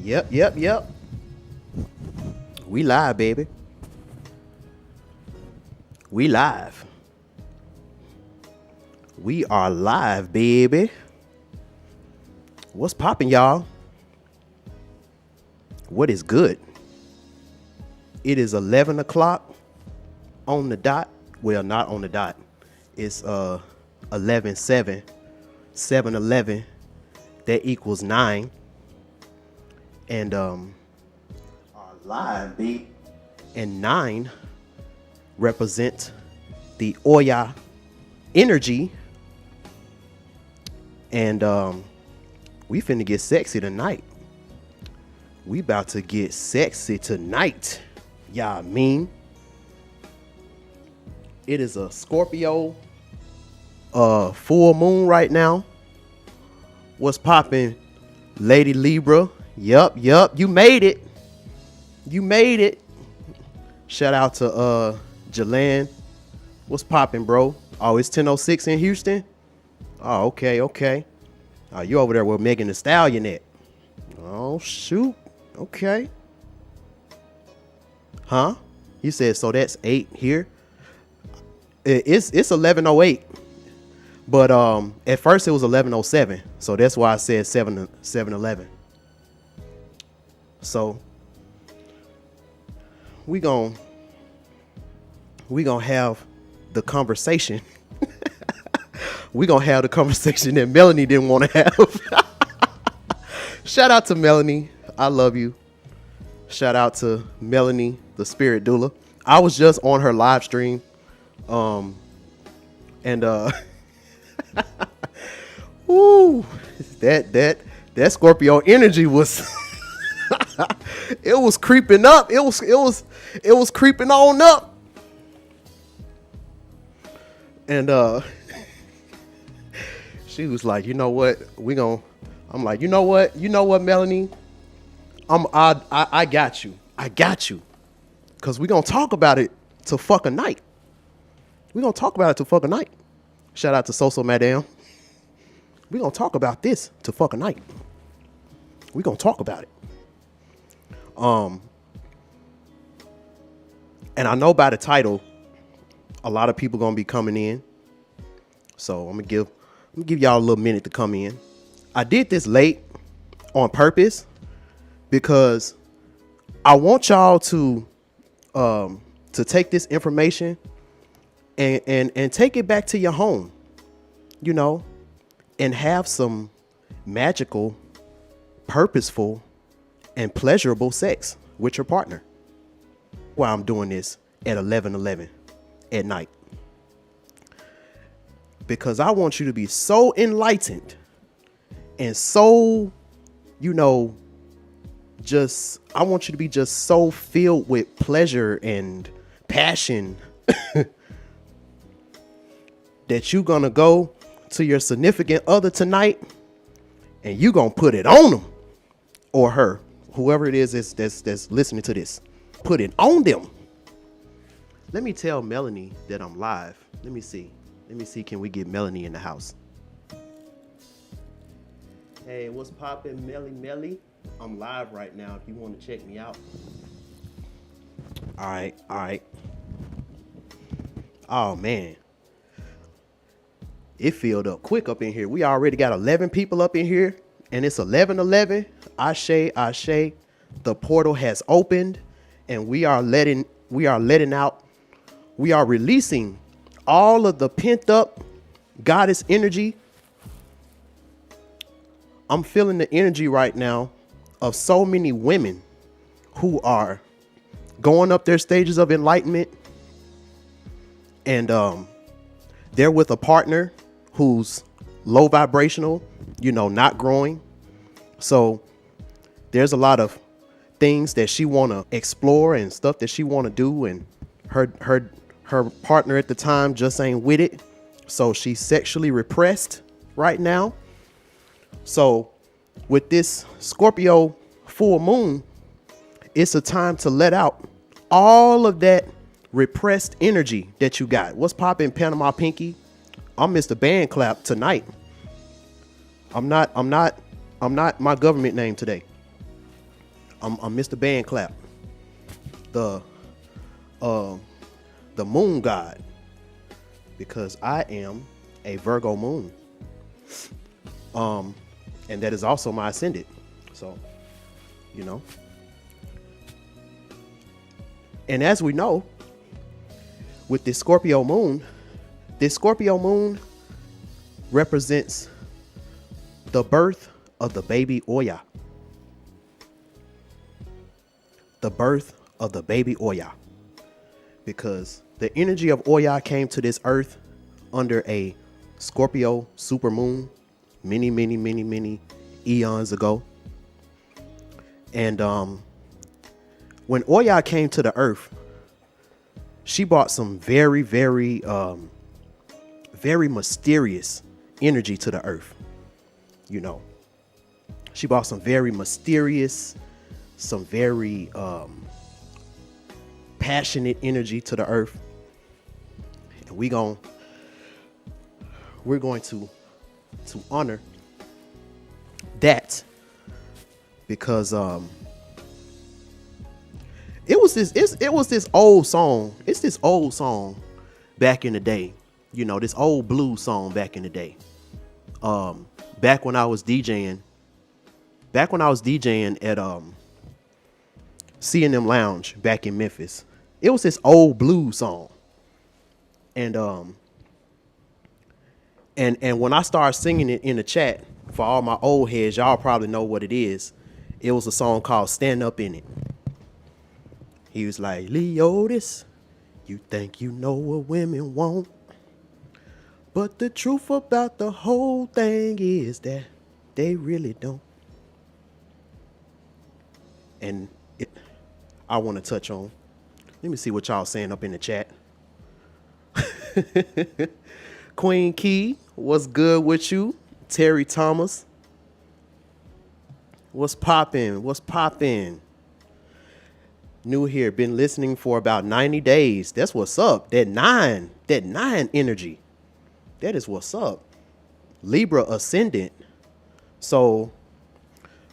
Yep. We live, baby. We live. We are live, baby. What's poppin', y'all? What is good? It is 11 o'clock on the dot. Well, not on the dot. It's 11:07. 7:11. That equals 9. And are live, baby. And 9 represent the Oya energy. And we finna get sexy tonight. We about to get sexy tonight. Y'all mean? It is a Scorpio full moon right now. What's poppin', Lady Libra? Yup. You made it. Shout out to Jalan. What's poppin', bro? Oh, it's 10:06 in Houston? Oh, okay. Oh, you over there with Megan Thee Stallion at? Oh, shoot. Okay. Huh? You said, so that's 8 here? It's 11:08. But at first it was 11:07. So that's why I said 7:11. So we gonna have the conversation. We gonna have the conversation that Melanie didn't want to have. Shout out to Melanie. I love you. Shout out to Melanie, the spirit doula. I was just on her live stream. Woo, that Scorpio energy was it was creeping up. It was creeping on up. And she was like, you know what? I'm like, you know what, Melanie? I got you. Cause we gonna talk about it till fucking night. Shout out to Soso Madam. We gonna talk about this till fucking night. We gonna talk about it. And I know by the title, a lot of people gonna be coming in. So I'm gonna give y'all a little minute to come in. I did this late on purpose because I want y'all to take this information and take it back to your home, you know, and have some magical, purposeful, and pleasurable sex with your partner while I'm doing this at 11:11 at night. Because I want you to be so enlightened and so, you know, I want you to be just so filled with pleasure and passion that you're gonna go to your significant other tonight and you gonna put it on them or her, whoever it is that's listening to this. Put it on them. Let me tell Melanie that I'm live. Let me see, can we get Melanie in the house? Hey, what's poppin', Melly? I'm live right now if you want to check me out. All right. Oh, man. It filled up quick up in here. We already got 11 people up in here, and it's 11:11. Ashe. The portal has opened, and we are letting out. We are releasing all of the pent up goddess energy. I'm feeling the energy right now of so many women who are going up their stages of enlightenment, and they're with a partner who's low vibrational, you know, not growing. So there's a lot of things that she want to explore and stuff that she want to do, and her partner at the time just ain't with it. So she's sexually repressed right now. So with this Scorpio full moon, it's a time to let out all of that repressed energy that you got. What's poppin', Panama Pinky? I'm Mr.BandClap tonight. I'm not my government name today. I'm Mr.BandClap, the moon god, because I am a Virgo moon. And that is also my ascendant. So, you know. And as we know, with this Scorpio moon represents the birth of the baby Oya. The birth of the baby Oya. Because the energy of Oya came to this earth under a Scorpio supermoon many eons ago. And when Oya came to the earth, she brought some very mysterious energy to the earth. You know, she brought some very mysterious, some very passionate energy to the earth. And we're going to honor that, because it was this old song. It's this old song back in the day. You know, this old blues song back in the day. Back when I was DJing at C&M Lounge back in Memphis. It was this old blues song. And when I started singing it in the chat, for all my old heads, y'all probably know what it is. It was a song called Stand Up In It. He was like, Leotis, you think you know what women want, but the truth about the whole thing is that they really don't. And I want to touch on, let me see what y'all saying up in the chat. Queen Key, what's good with you? Terry Thomas, what's poppin'? What's poppin'? New here, been listening for about 90 days. That's what's up. That nine energy. That is what's up. Libra ascendant. So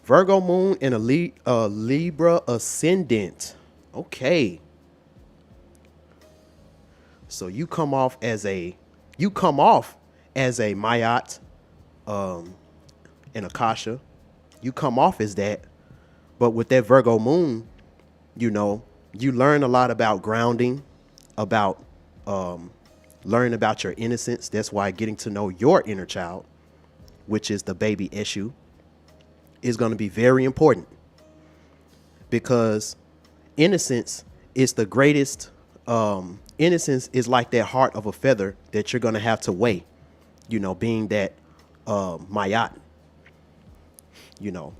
Virgo moon and a Libra ascendant. Okay. So you come off as a Mayat, and Akasha. You come off as that, but with that Virgo moon, you know, you learn a lot about grounding, about learning about your innocence. That's why getting to know your inner child, which is the baby issue, is going to be very important, because innocence is the greatest. Innocence is like that heart of a feather that you're going to have to weigh, you know, being that Mayat, you know,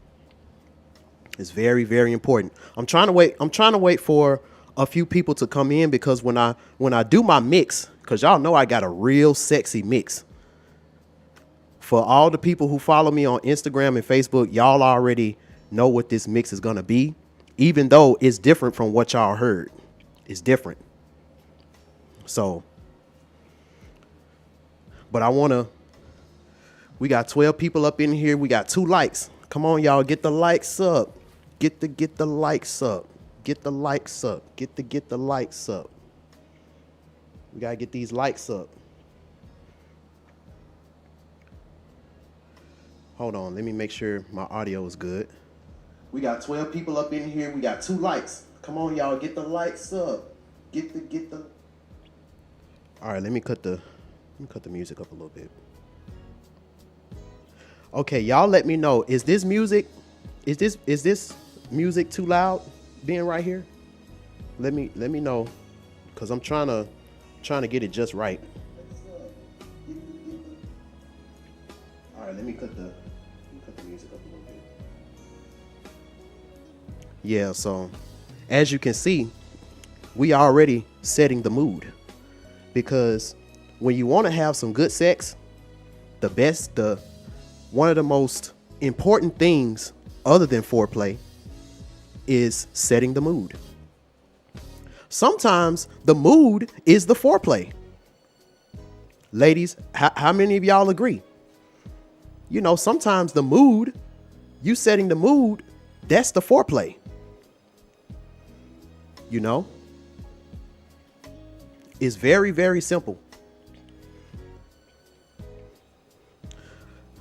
it's very important. I'm trying to wait for a few people to come in, because when I do my mix, because y'all know I got a real sexy mix. For all the people who follow me on Instagram and Facebook, y'all already know what this mix is going to be, even though it's different from what y'all heard. It's different. So, but we got 12 people up in here. We got 2 likes. Come on, y'all, get the likes up. Get the likes up. Get the likes up. Get the likes up. We got to get these likes up. Hold on, let me make sure my audio is good. We got 12 people up in here. We got 2 likes. Come on, y'all, get the likes up. Get the. All right, let me cut the music up a little bit. Okay, y'all let me know. Is this music music too loud being right here? Let me know, cuz I'm trying to get it just right. All right, let me cut the music up a little bit. Yeah, so as you can see, we already setting the mood, because when you want to have some good sex, one of the most important things other than foreplay is setting the mood. Sometimes the mood is the foreplay. Ladies, how many of y'all agree? You know, sometimes the mood, you setting the mood, that's the foreplay. You know, it's very, very simple.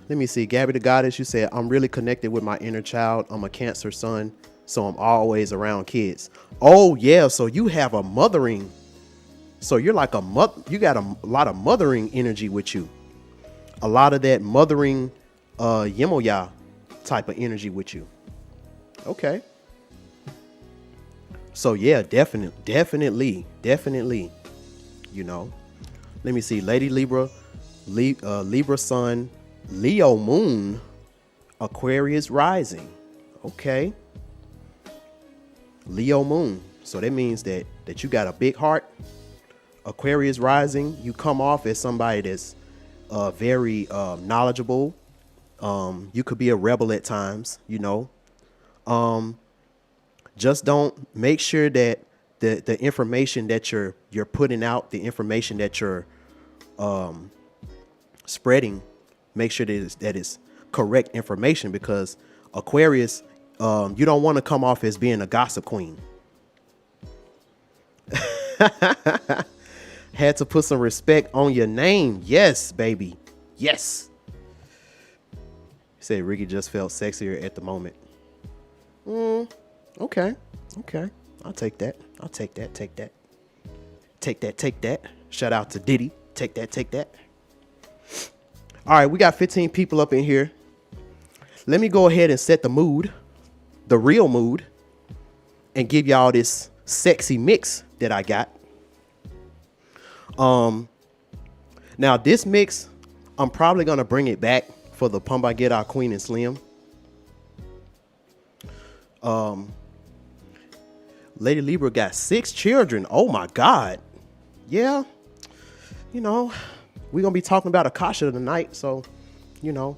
Let me see. Gabby the Goddess, you said, I'm really connected with my inner child. I'm a Cancer son, so I'm always around kids. Oh, yeah. So you have a mothering. So you're like a mother. You got a lot of mothering energy with you. A lot of that mothering Yemoya type of energy with you. Okay. So yeah, definitely. You know, let me see. Lady Libra, Libra Sun, Leo Moon, Aquarius Rising. Okay. Leo Moon. So that means that you got a big heart. Aquarius Rising, you come off as somebody that's very knowledgeable. You could be a rebel at times, you know. Just don't make sure that the information that you're putting out, the information that you're spreading, make sure that it's correct information, because Aquarius, you don't want to come off as being a gossip queen. Had to put some respect on your name. Yes, baby. Yes. Say Ricky just felt sexier at the moment. Okay. I'll take that. Take that. Shout out to Diddy. Take that. All right, we got 15 people up in here. Let me go ahead and set the mood, the real mood, and give y'all this sexy mix that I got. Now this mix, I'm probably gonna bring it back for the Pump I Get Our Queen and Slim. Lady Libra got 6 children. Oh my God. Yeah. You know, we're gonna be talking about Akasha tonight, so you know.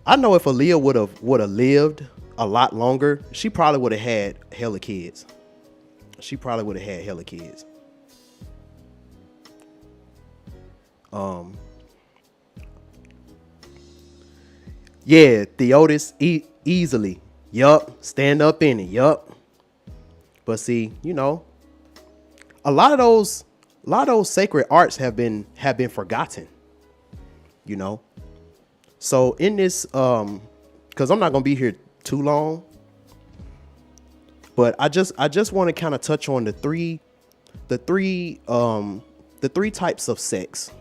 I know if Aaliyah would have lived a lot longer, she probably would have had hella kids. Yeah, Theotis easily. Yup. Stand up in it. Yup. But see, you know, a lot of those sacred arts have been forgotten. You know. So in this, because I'm not gonna be here too long, but I just want to kind of touch on the three types of sex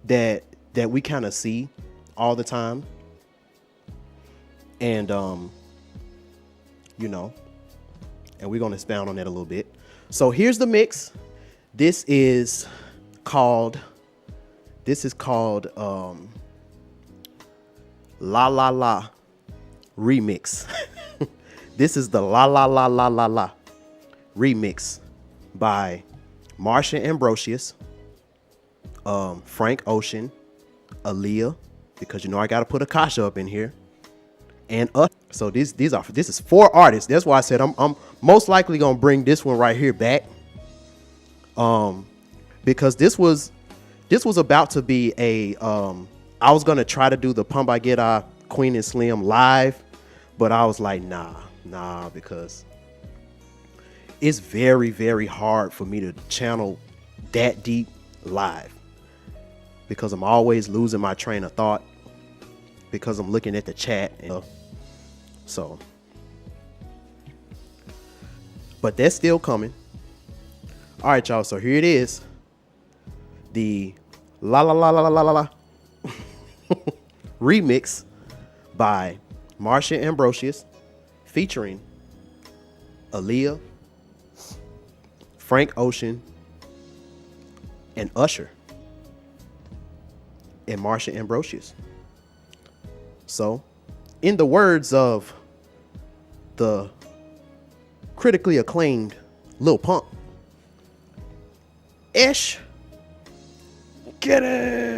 that we kind of see all the time. And you know, and we're gonna expound on that a little bit. So here's the mix. This is called La La La remix. This is the La La La La La La remix by Marsha Ambrosius, Frank Ocean, Aaliyah, because you know I gotta put Akasha up in here, and us. So this is 4 artists. That's why I said I'm most likely gonna bring this one right here back, because this was about to be a I was gonna try to do the Pump I Get Our Queen and Slim live, but I was like nah, because it's very, very hard for me to channel that deep live, because I'm always losing my train of thought because I'm looking at the chat. And, so, but that's still coming. All right, y'all. So here it is. The La La La La La La La remix by Marsha Ambrosius featuring Aaliyah, Frank Ocean, and Usher, and Marsha Ambrosius. So, in the words of the critically acclaimed Lil Pump, Ish, get it.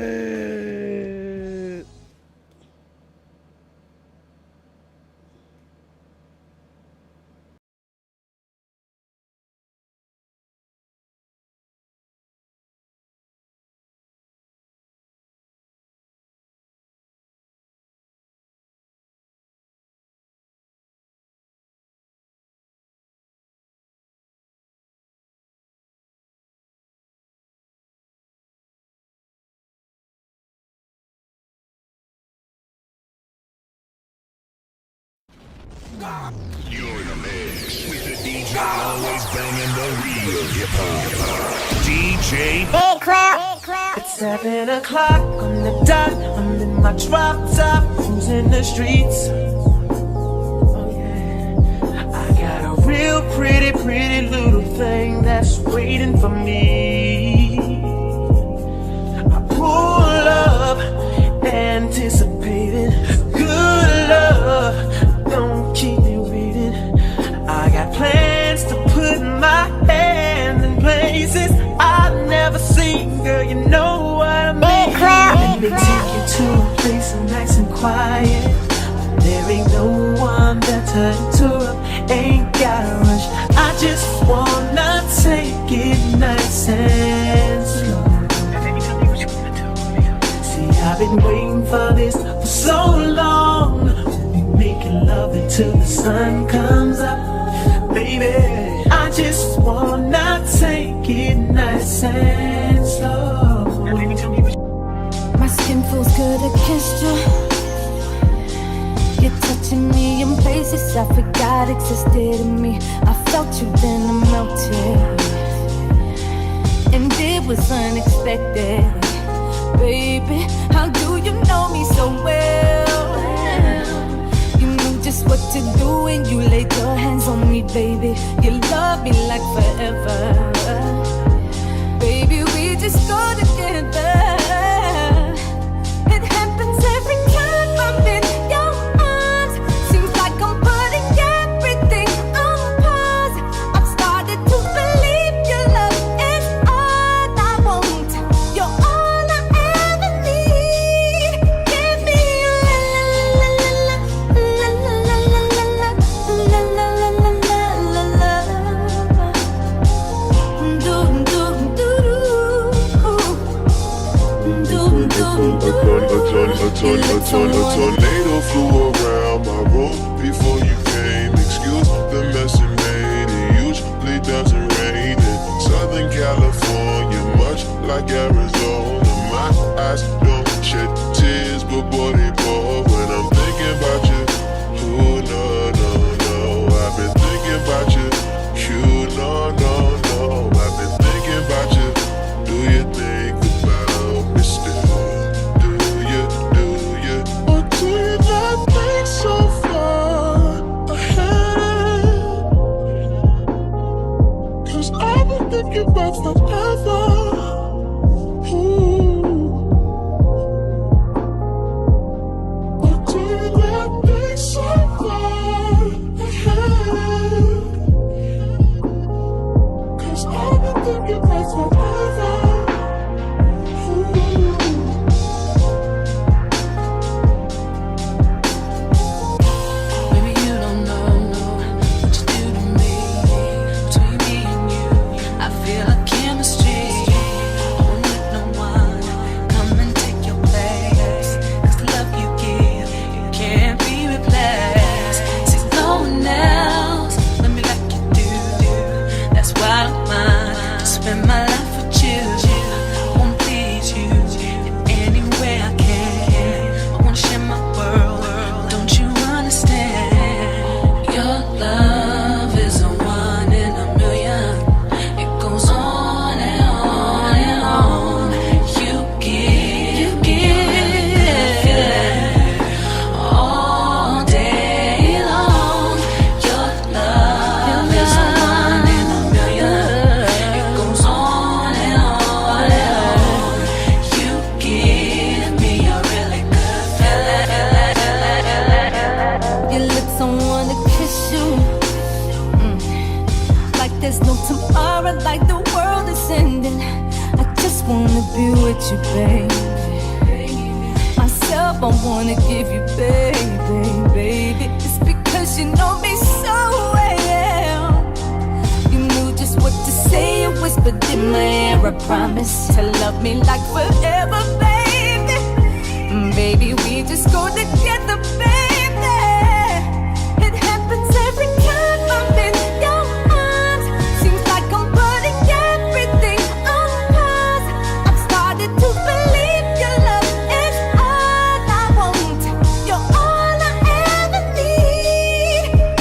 You're in the mix with the DJ always banging the real hip hop. DJ BandClap. It's 7 o'clock on the dot. I'm in my drop top, cruising the streets. Oh yeah, I got a real pretty little thing that's waiting for me. I pull up, anticipating good love. Don't keep me waiting. I got plans to put my hand in places I've never seen. Girl, you know what I mean. Let me take you to a place nice and quiet. There ain't no one there to interrupt. Ain't gotta rush. I just wanna take it nice and slow. See, I've been waiting for this for so long. Making love until the sun comes up, baby. I just wanna take it nice and slow. My skin feels good against you. You're touching me in places I forgot existed in me. I felt you, then I melted, and it was unexpected. Baby, how do you know me so well? Just what to do when you laid your hands on me, baby. You love me like forever. Baby, we just go together. It happens every time I'm in your arms. Seems like I'm putting everything on pause. I've started to believe your love is all I want. You're all I ever need. Give me A tornado flew around my room before you came. Excuse the mess it made. It usually doesn't rain in Southern California, much like Arizona. My eyes don't shed tears, but boy they pour when I'm thinking about you. Oh no, no, no, I've been thinking about you. You no, no, no, I've been thinking about you. Do you think about me still? So far ahead, 'cause I've been thinking about forever. But do you not think so far ahead? 'Cause I've been thinking about forever. Promise to love me like forever, baby. Baby, we just go together, baby. It happens every time I'm in your arms. Seems like I'm putting everything on pause. I've started to believe your love is all I want. You're all I ever need.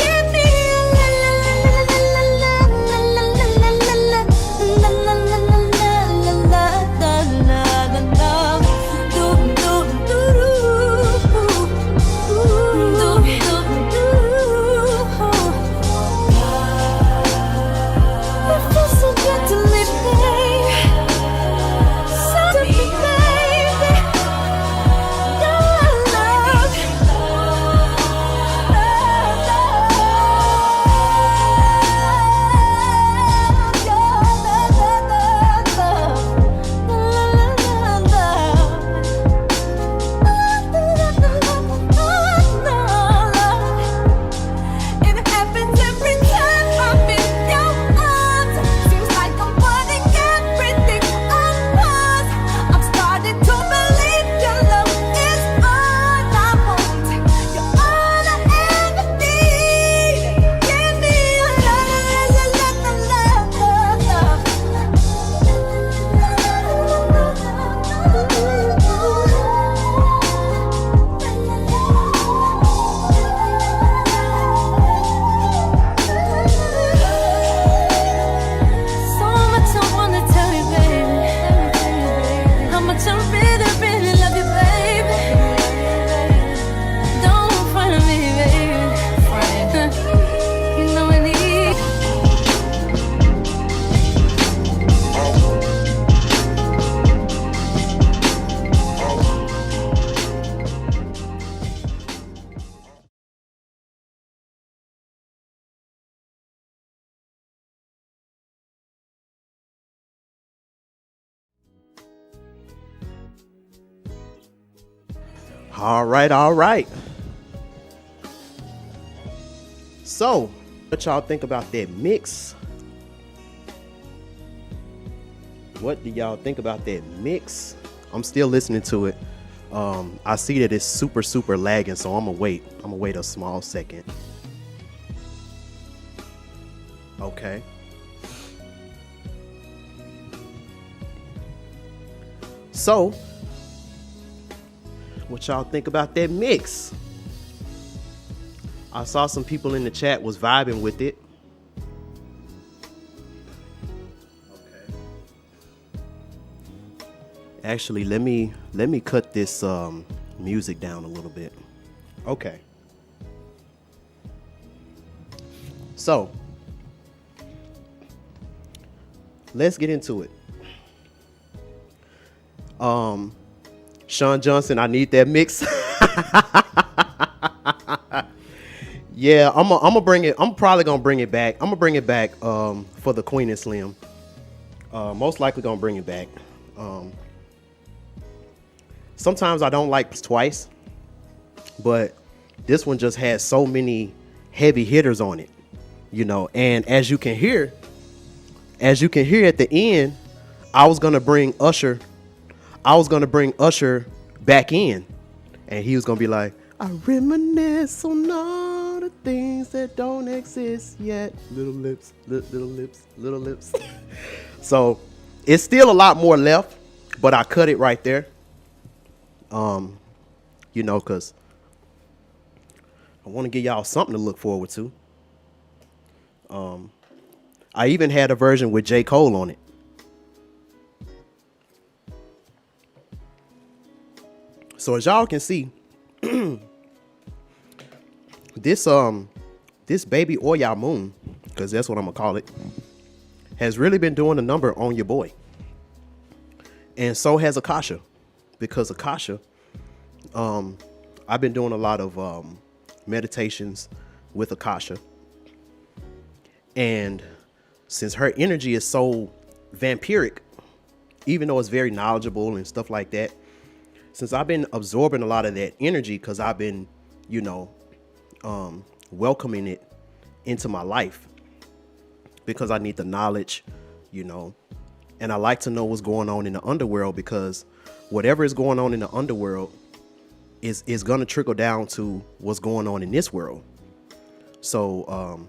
All right. So, what y'all think about that mix? What do y'all think about that mix? I'm still listening to it. I see that it's super lagging, so I'm gonna wait a small second. Okay. So, what y'all think about that mix? I saw some people in the chat was vibing with it. Okay. Actually, let me cut this music down a little bit. Okay. So, let's get into it. Sean Johnson, I need that mix. Yeah, I'm gonna bring it. I'm probably gonna bring it back. I'm gonna bring it back for the Queen and Slim. Most likely gonna bring it back. Sometimes I don't like twice, but this one just has so many heavy hitters on it, you know. And as you can hear at the end, I was gonna bring Usher back in, and he was gonna be like, I reminisce on all the things that don't exist yet. Little lips, little lips, little lips. So it's still a lot more left, but I cut it right there. You know, cause I want to give y'all something to look forward to. I even had a version with J. Cole on it. So as y'all can see, this baby Oya Moon, because that's what I'm gonna call it, has really been doing a number on your boy. And so has Akasha, because Akasha, I've been doing a lot of meditations with Akasha. And since her energy is so vampiric, even though it's very knowledgeable and stuff like that, since I've been absorbing a lot of that energy, because I've been, you know, welcoming it into my life, because I need the knowledge, you know, and I like to know what's going on in the underworld, because whatever is going on in the underworld is going to trickle down to what's going on in this world. So,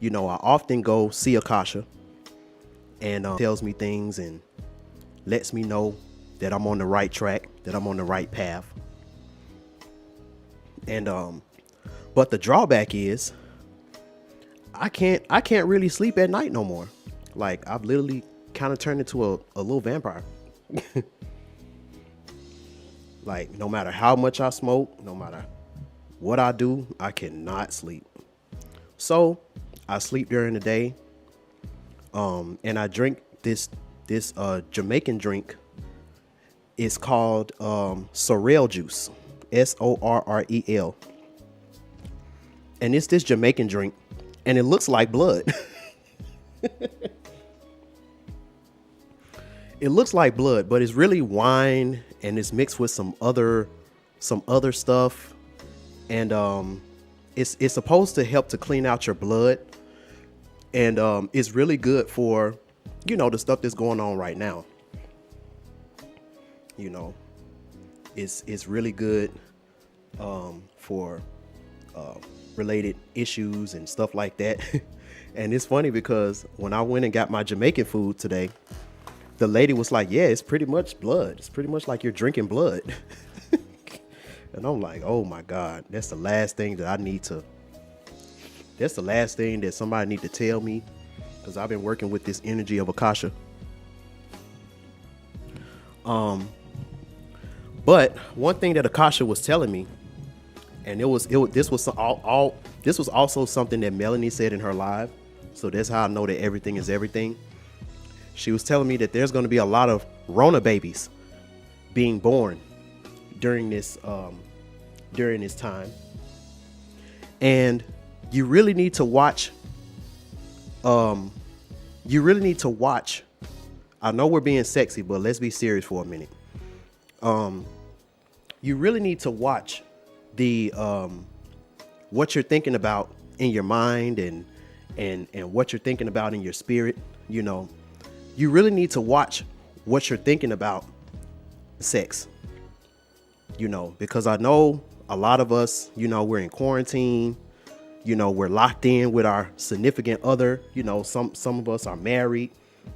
you know, I often go see Akasha, and tells me things and lets me know that I'm on the right track, that I'm on the right path. And but the drawback is I can't really sleep at night no more. Like, I've literally kind of turned into a little vampire. Like, no matter how much I smoke, no matter what I do, I cannot sleep. So I sleep during the day. And I drink this Jamaican drink. It's called sorrel juice, SORREL. And it's this Jamaican drink, and it looks like blood. It looks like blood, but it's really wine, and it's mixed with some other stuff. And it's supposed to help to clean out your blood. And it's really good for, you know, the stuff that's going on right now. You know, it's really good for related issues and stuff like that. And it's funny because when I went and got my Jamaican food today, the lady was like, yeah, it's pretty much blood. It's pretty much like you're drinking blood. And I'm like, oh my God, that's the last thing that that's the last thing that somebody need to tell me, because I've been working with this energy of Akasha. But one thing that Akasha was telling me, and this was also something that Melanie said in her live, so that's how I know that everything is everything. She was telling me that there's going to be a lot of Rona babies being born during this time, and you really need to watch. I know we're being sexy, but let's be serious for a minute. you really need to watch the what you're thinking about in your mind and what you're thinking about in your spirit. You know, you really need to watch what you're thinking about sex. You know, because I know a lot of us, you know, we're in quarantine. You know, we're locked in with our significant other. You know, some of us are married.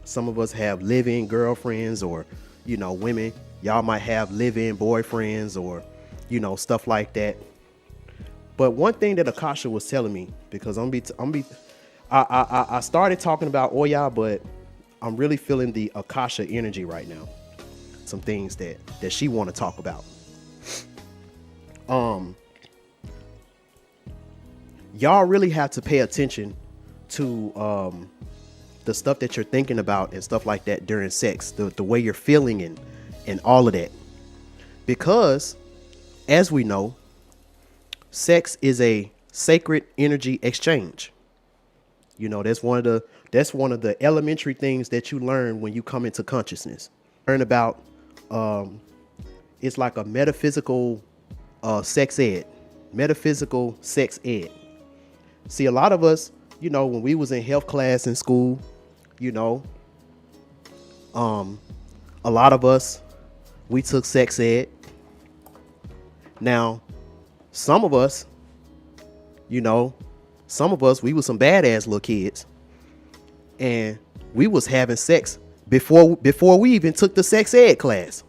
Some of us have live-in girlfriends, or, you know, women, y'all might have live-in boyfriends, or, you know, stuff like that. But one thing that Akasha was telling me, because I started talking about Oya, but I'm really feeling the Akasha energy right now. Some things that she want to talk about. Y'all really have to pay attention to the stuff that you're thinking about and stuff like that during sex, the way you're feeling and all of that. Because as we know, sex is a sacred energy exchange. You know, that's one of the elementary things that you learn when you come into consciousness. Learn about it's like a metaphysical sex ed. Metaphysical sex ed. See, a lot of us, you know, when we was in health class in school, you know, a lot of us, we took sex ed. Now, some of us, you know, we was some badass little kids, and we was having sex before we even took the sex ed class.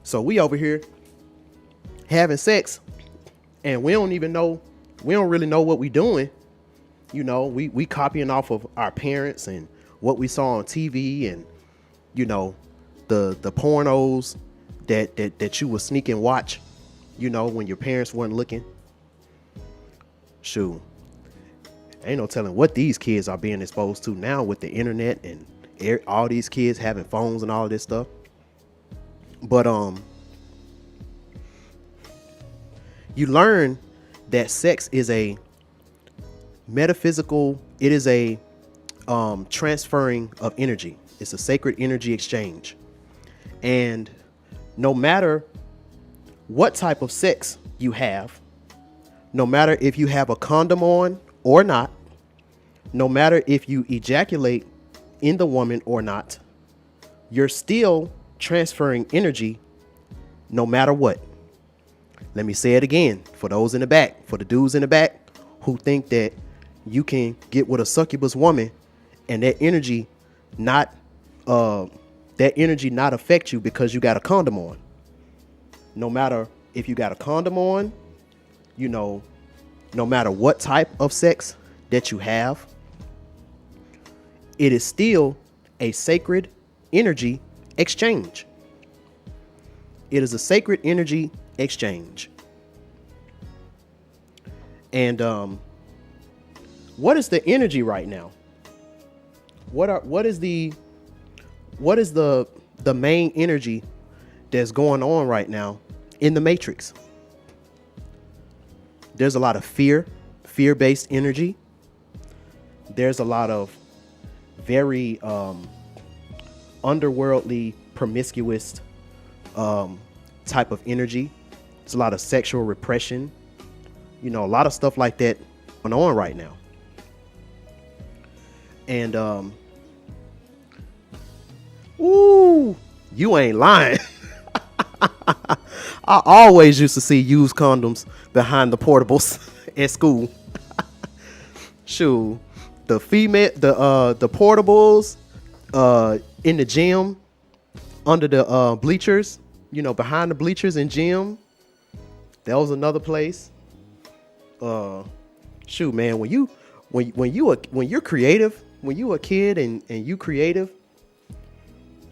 So we over here having sex, and we don't really know what we doing. You know, we copying off of our parents and what we saw on TV, and, you know, the pornos that you would sneak and watch, you know, when your parents weren't looking. Shoot, ain't no telling what these kids are being exposed to now with the internet and all these kids having phones and all this stuff. But you learn that sex is a metaphysical, it is a transferring of energy. It's a sacred energy exchange. And no matter what type of sex you have, no matter if you have a condom on or not, no matter if you ejaculate in the woman or not, you're still transferring energy no matter what. Let me say it again for those in the back, for the dudes in the back who think that you can get with a succubus woman and that energy not affect you because you got a condom on. No matter if you got a condom on, you know, no matter what type of sex that you have, it is still a sacred energy exchange. It is a sacred energy exchange. And what is the energy right now? What is the main energy that's going on right now in the matrix? There's a lot of fear-based energy. There's a lot of very underworldly, promiscuous type of energy. There's a lot of sexual repression. You know, a lot of stuff like that going on right now. And ooh, you ain't lying. I always used to see used condoms behind the portables at school. Shoot, the portables in the gym, under the bleachers, you know, behind the bleachers in gym. That was another place. Shoot, man, when you're creative, when you a kid and you creative,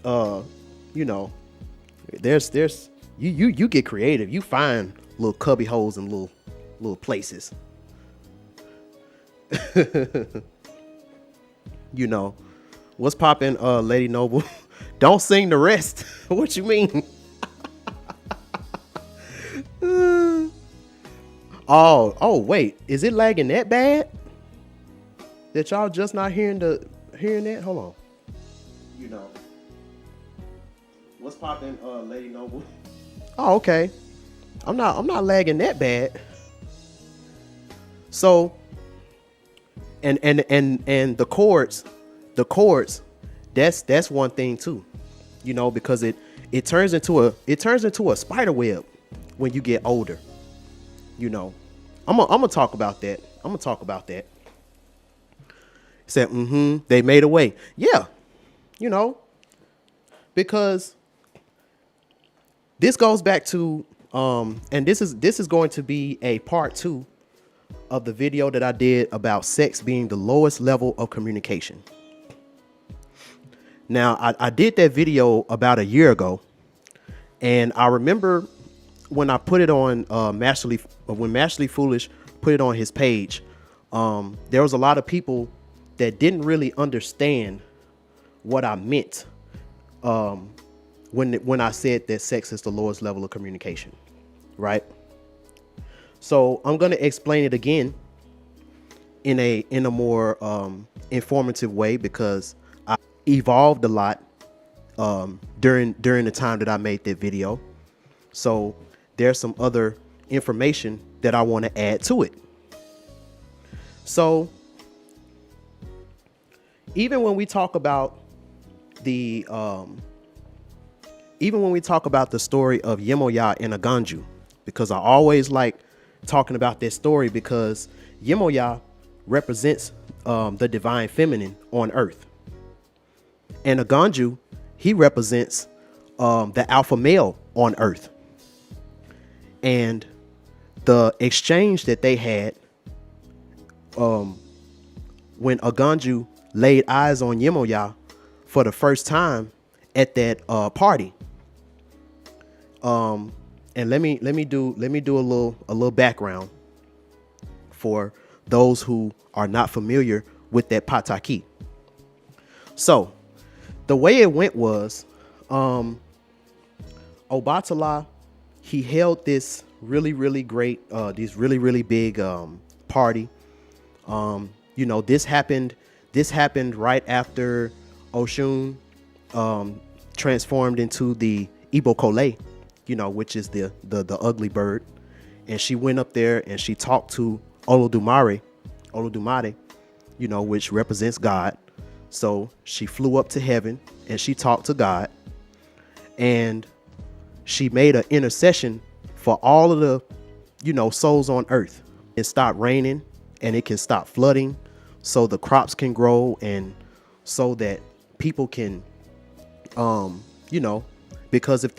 you know, there's you get creative. You find little cubby holes and little places. You know, what's poppin', Lady Noble? Don't sing the rest. What you mean? Oh, wait. Is it lagging that bad? That y'all just not hearing that? Hold on. You know. What's poppin', Lady Noble? Oh, okay. I'm not lagging that bad. So, and the chords, that's one thing too, because it turns into a spider web when you get older. I'm gonna talk about that. Said, they made a way. Yeah, because this goes back to, and this is going to be a part 2 of the video that I did about sex being the lowest level of communication. Now, I did that video about a year ago, and I remember when I put it on when Masterly Foolish put it on his page, there was a lot of people that didn't really understand what I meant when I said that sex is the lowest level of communication, right? So I'm going to explain it again in a more informative way, because I evolved a lot during the time that I made that video. So there's some other information that I want to add to it. So even when we talk about the story of Yemoya and Aganju, because I always like talking about this story, because Yemoya represents the divine feminine on earth, and Aganju, he represents the alpha male on earth. And the exchange that they had when Aganju laid eyes on Yemoya for the first time at that party. And let me do a little background for those who are not familiar with that pataki. So the way it went was, Obatala, he held this really great, these really big party. This happened right after Oshun transformed into the Ibokole, which is the ugly bird. And she went up there and she talked to Olodumare, which represents God. So she flew up to heaven and she talked to God, and she made an intercession for all of the, souls on earth. It stopped raining and it can stop flooding, so the crops can grow, and so that people can, because if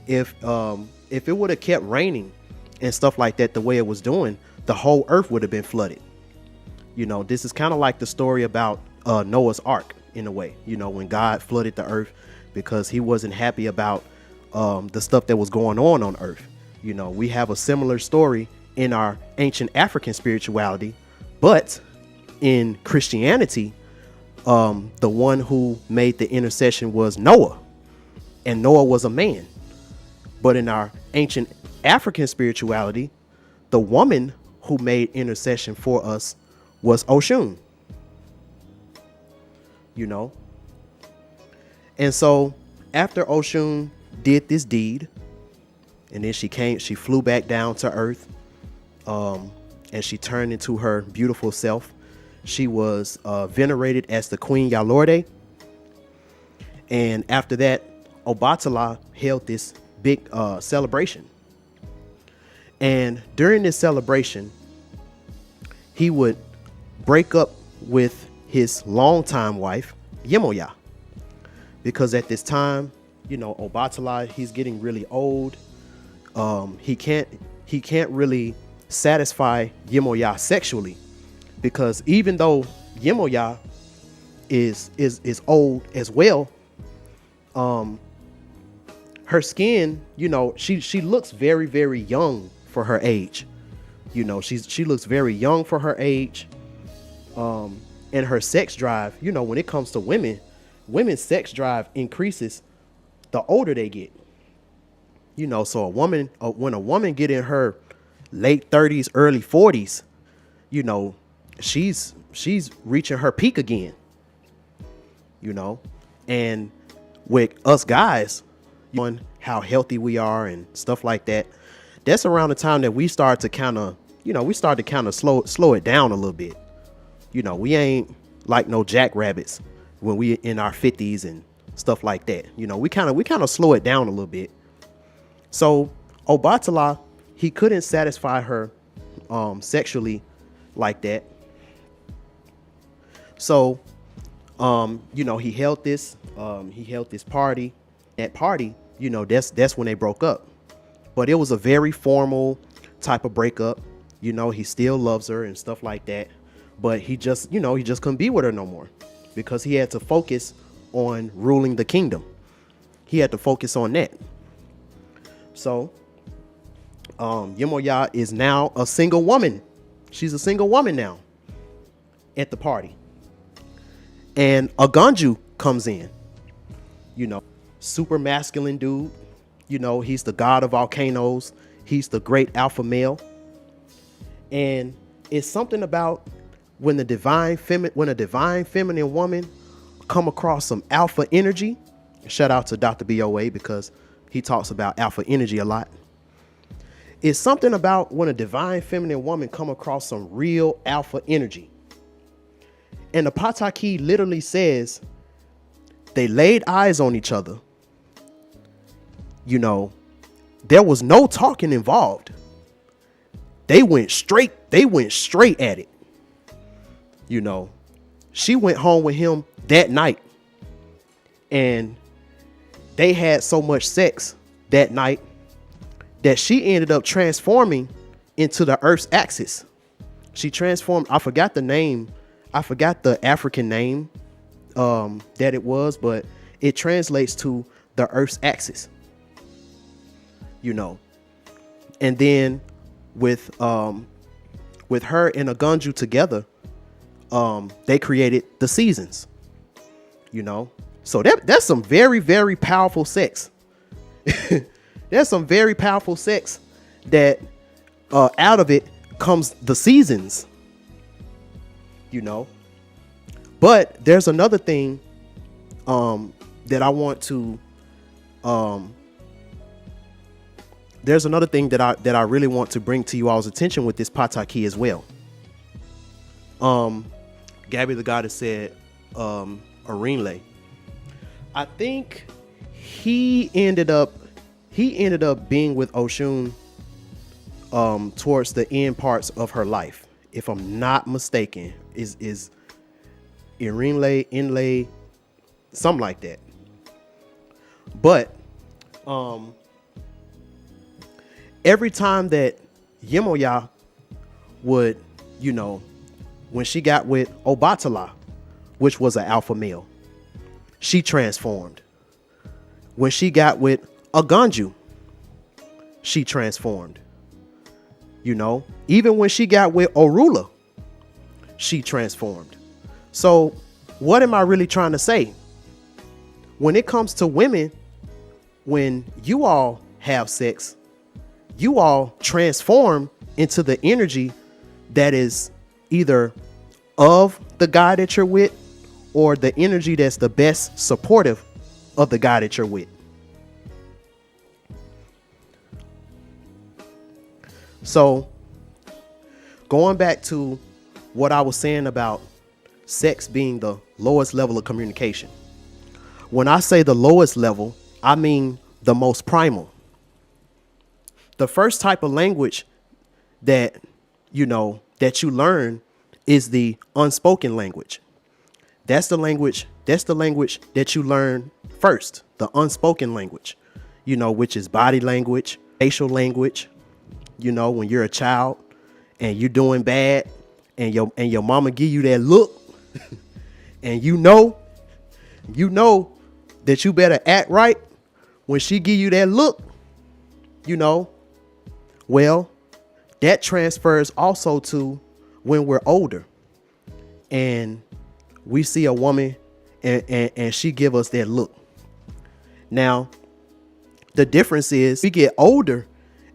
it would have kept raining and stuff like that the way it was doing, the whole earth would have been flooded. This is kind of like the story about Noah's Ark in a way, when God flooded the earth because he wasn't happy about the stuff that was going on earth. We have a similar story in our ancient African spirituality, but in Christianity, the one who made the intercession was Noah, and Noah was a man. But in our ancient African spirituality, the woman who made intercession for us was Oshun. And so after Oshun did this deed, and then she flew back down to earth, and she turned into her beautiful self. She was venerated as the Queen Yalorde. And after that, Obatala held this big celebration. And during this celebration, he would break up with his longtime wife, Yemoya, because at this time, Obatala, he's getting really old. He can't really satisfy Yemoya sexually, because even though Yemoya is old as well, her skin, she looks very young for her age. She looks very young for her age. And her sex drive, when it comes to women's sex drive increases the older they get. So when a woman get in her late 30s, early 40s, she's reaching her peak again. And with us guys, how healthy we are and stuff like that. That's around the time that we start to kind of, slow it down a little bit. We ain't like no jackrabbits when we in our 50s and stuff like that. We kind of slow it down a little bit. So Obatala, he couldn't satisfy her sexually like that. So he held this party. At party, that's when they broke up. But it was a very formal type of breakup. He still loves her and stuff like that. But he just couldn't be with her no more because he had to focus on ruling the kingdom. He had to focus on that. So Yemoya is now a single woman. She's a single woman now at the party. And Aganju comes in, super masculine dude. He's the god of volcanoes. He's the great alpha male. And it's something about when a divine feminine woman come across some alpha energy. Shout out to Dr. BOA because he talks about alpha energy a lot. It's something about when a divine feminine woman come across some real alpha energy. And the Pataki literally says they laid eyes on each other. There was no talking involved. They went straight at it. She went home with him that night. And they had so much sex that night that she ended up transforming into the Earth's axis. She transformed, I forgot the name. I forgot the African name that it was, but it translates to the Earth's axis. And then with her and Aganju together, they created the seasons. So that's some very, very powerful sex. There's some very powerful sex that out of it comes the seasons. But there's another thing that I want to there's another thing that I really want to bring to you all's attention with this Pataki as well. Gabby the goddess said Arinle. I think he ended up being with Oshun towards the end parts of her life, if I'm not mistaken. Is Irinle, Inlay, something like that. But every time that Yemoya would, when she got with Obatala, which was an alpha male, she transformed. When she got with Aganju, she transformed. Even when she got with Orula, she transformed. So what am I really trying to say? When it comes to women, when you all have sex, you all transform into the energy that is either of the guy that you're with or the energy that's the best supportive of the guy that you're with. So going back to what I was saying about sex being the lowest level of communication. When I say the lowest level, I mean the most primal. The first type of language that you learn is the unspoken language. That's the language that you learn first, the unspoken language, which is body language, facial language. When you're a child and you're doing bad and your mama give you that look and you know that you better act right when she give you that look, well, that transfers also to when we're older and we see a woman and she give us that look. Now, the difference is we get older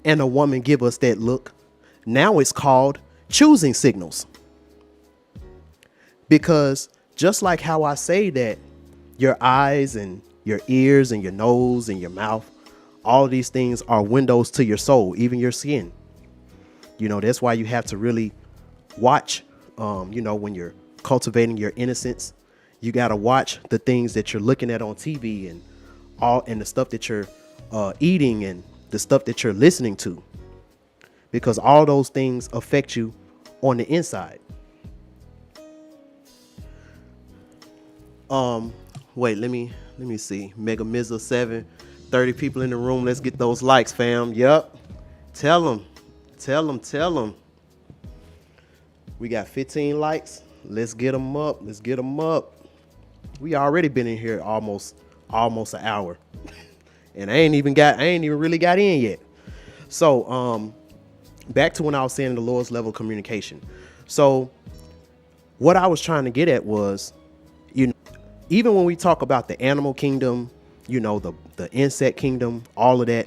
and a woman give us that look. Now it's called choosing signals. Because just like how I say that your eyes and your ears and your nose and your mouth All of these things are windows to your soul, even your skin. You know, that's why you have to really watch, you know, when you're cultivating your innocence, you got to watch the things that you're looking at on TV and the stuff that you're eating and the stuff that you're listening to, because all those things affect you on the inside. Wait, let me see. Mega Mizza 7, 30 people in the room. Let's get those likes, fam. Yep. Tell them. We got 15 likes. Let's get them up. We already been in here almost an hour. And I ain't even really got in yet. So, back to when I was saying the lowest level communication. So what I was trying to get at was, you know, even when we talk about the animal kingdom, you know, the insect kingdom, all of that,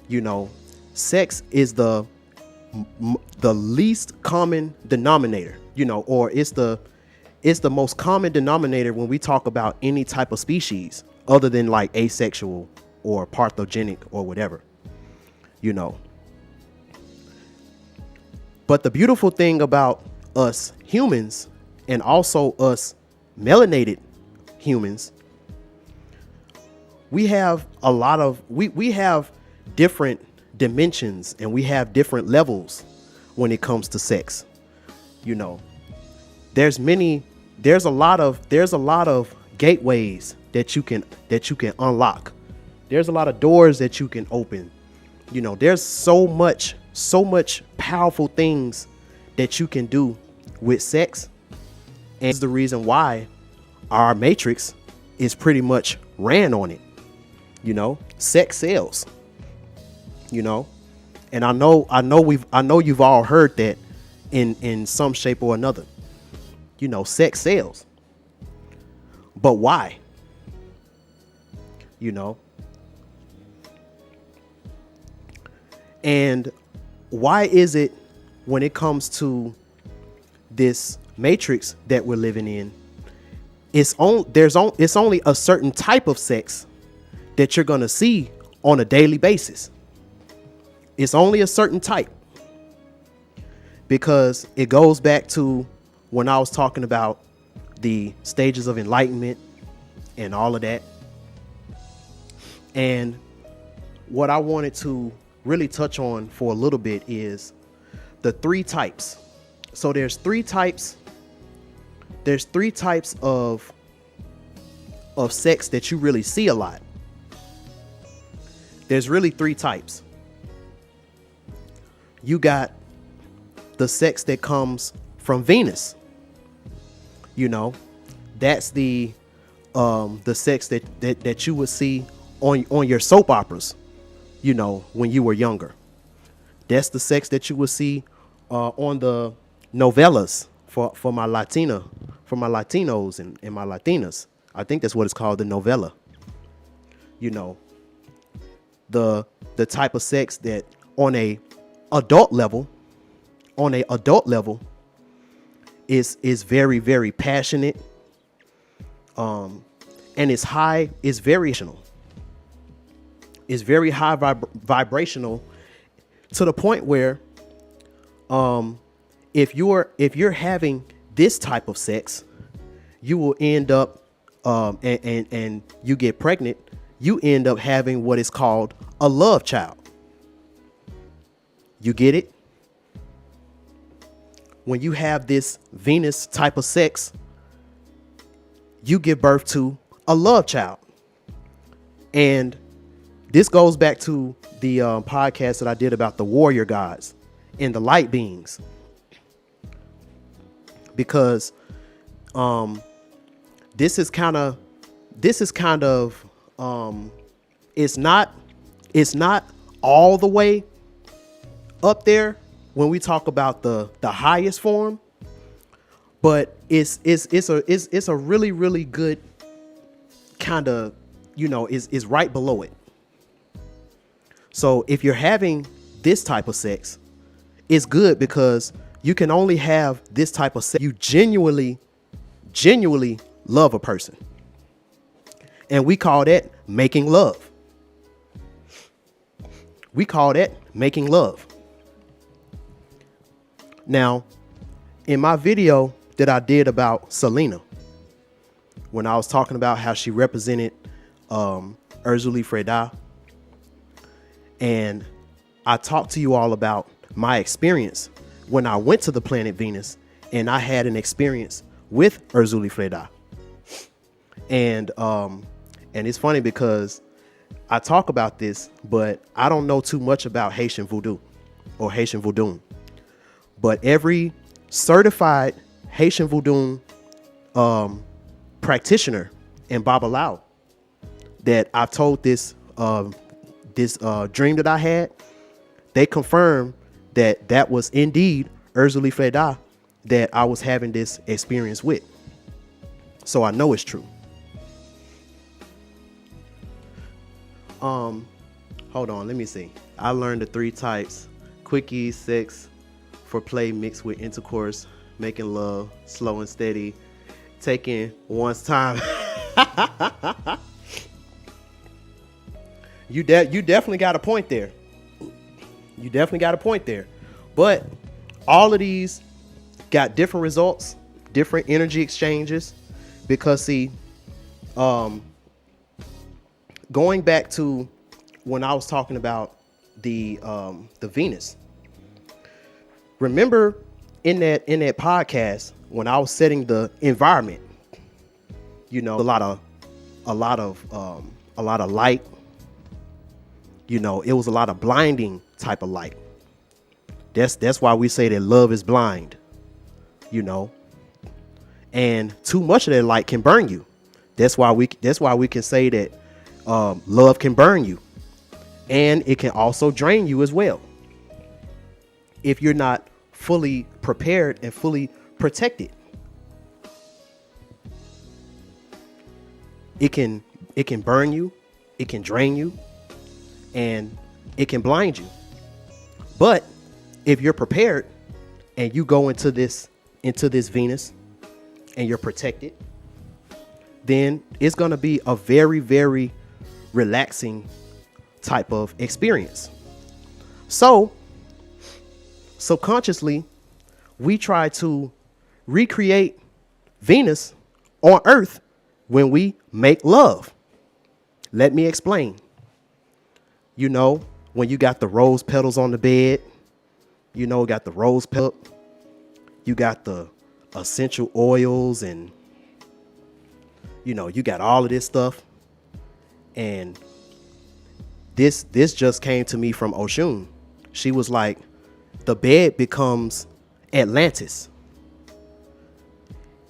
you know, sex is the least common denominator, you know, or it's the most common denominator when we talk about any type of species other than like asexual or parthogenic or whatever, you know. But the beautiful thing about us humans, and also us melanated humans, we have a lot of, we have different dimensions and we have different levels when it comes to sex. You know, there's a lot of gateways that you can unlock. There's a lot of doors that you can open. You know, there's so much powerful things that you can do with sex. And it's the reason why our matrix is pretty much ran on it. You know, sex sells. You know, and I know you've all heard that in some shape or another. You know, sex sells. But why? You know, and why is it when it comes to this matrix that we're living in, it's only a certain type of sex that you're going to see on a daily basis. It's only a certain type, because it goes back to when I was talking about the stages of enlightenment and all of that. And what I wanted to really touch on for a little bit is the three types. So there's three types. There's three types of sex that you really see a lot. There's really three types. You got the sex that comes from Venus. You know, that's the sex that you would see on your soap operas, you know, when you were younger. That's the sex that you would see on the novellas for my Latinos and my Latinas. I think that's what it's called, the novella. You know, the type of sex that on a adult level is very, very passionate, and it's very high vibrational, to the point where if you're having this type of sex, you will end up and you get pregnant, you end up having what is called a love child. You get it? When you have this Venus type of sex, you give birth to a love child. And this goes back to the podcast that I did about the warrior gods and the light beings, because this is kind of it's not all the way up there when we talk about the highest form, but it's a really, really good kind of, you know, is right below it. So if you're having this type of sex, it's good, because you can only have this type of sex you genuinely love a person. And we call that making love. We call that making love. Now, in my video that I did about Selena, when I was talking about how she represented Ursula Freda, and I talked to you all about my experience when I went to the planet Venus and I had an experience with Ursula Freda. And it's funny because I talk about this, but I don't know too much about Haitian voodoo or Haitian voodoo. But every certified Haitian voodoo practitioner in Babalawo that I've told this dream that I had, they confirmed that was indeed Ursula Freda that I was having this experience with. So I know it's true. Hold on, let me see. I learned the 3 types: quickie, sex, foreplay mixed with intercourse, making love, slow and steady, taking one's time. You definitely got a point there. You definitely got a point there. But all of these got different results, different energy exchanges, because see, going back to when I was talking about the Venus. Remember in that podcast when I was setting the environment, you know, a lot of light. You know, it was a lot of blinding type of light. That's why we say that love is blind, you know. And too much of that light can burn you. That's why we can say that love can burn you, and it can also drain you as well if you're not fully prepared and fully protected. It can burn you, it can drain you, and it can blind you. But if you're prepared and you go into this Venus and you're protected, then it's going to be a very, very relaxing type of experience. So subconsciously, we try to recreate Venus on Earth when we make love. Let me explain. You know, when you got the rose petals on the bed, you know, got the rose petal, you got the essential oils, and you know, you got all of this stuff. And this just came to me from Oshun. She was like, the bed becomes Atlantis.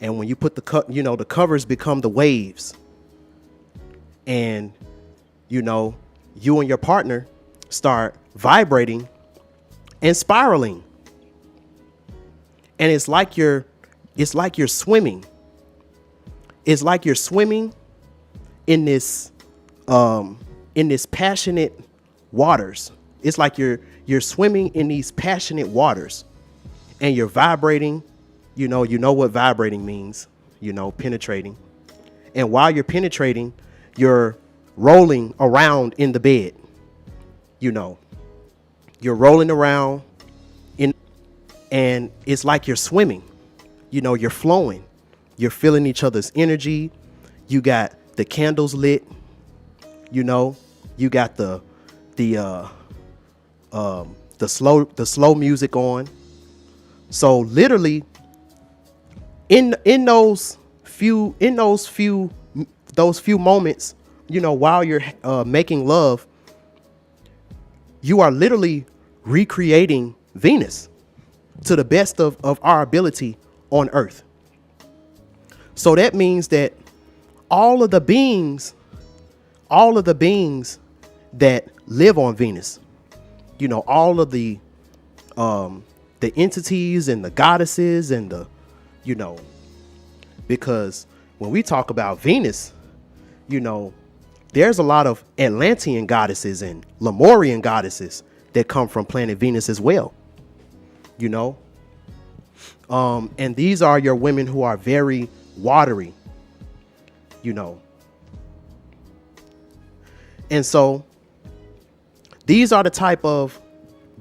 And when you put the covers become the waves. And, you know, you and your partner start vibrating and spiraling. And it's like you're swimming. It's like you're swimming in this passionate waters. It's like you're swimming in these passionate waters, and you're vibrating. You know what vibrating means, you know, penetrating. And while you're penetrating, you're rolling around in the bed. You know, you're rolling around and it's like you're swimming. You know, you're flowing. You're feeling each other's energy. You got the candles lit. You know, you got the slow music on. So literally, in those few moments, you know, while you're making love, you are literally recreating Venus to the best of our ability on Earth. So that means that all of the beings that live on Venus, you know, all of the entities and the goddesses and the, you know, because when we talk about Venus, you know, there's a lot of Atlantean goddesses and Lemurian goddesses that come from planet Venus as well, you know. And these are your women who are very watery, you know. And so These are the type of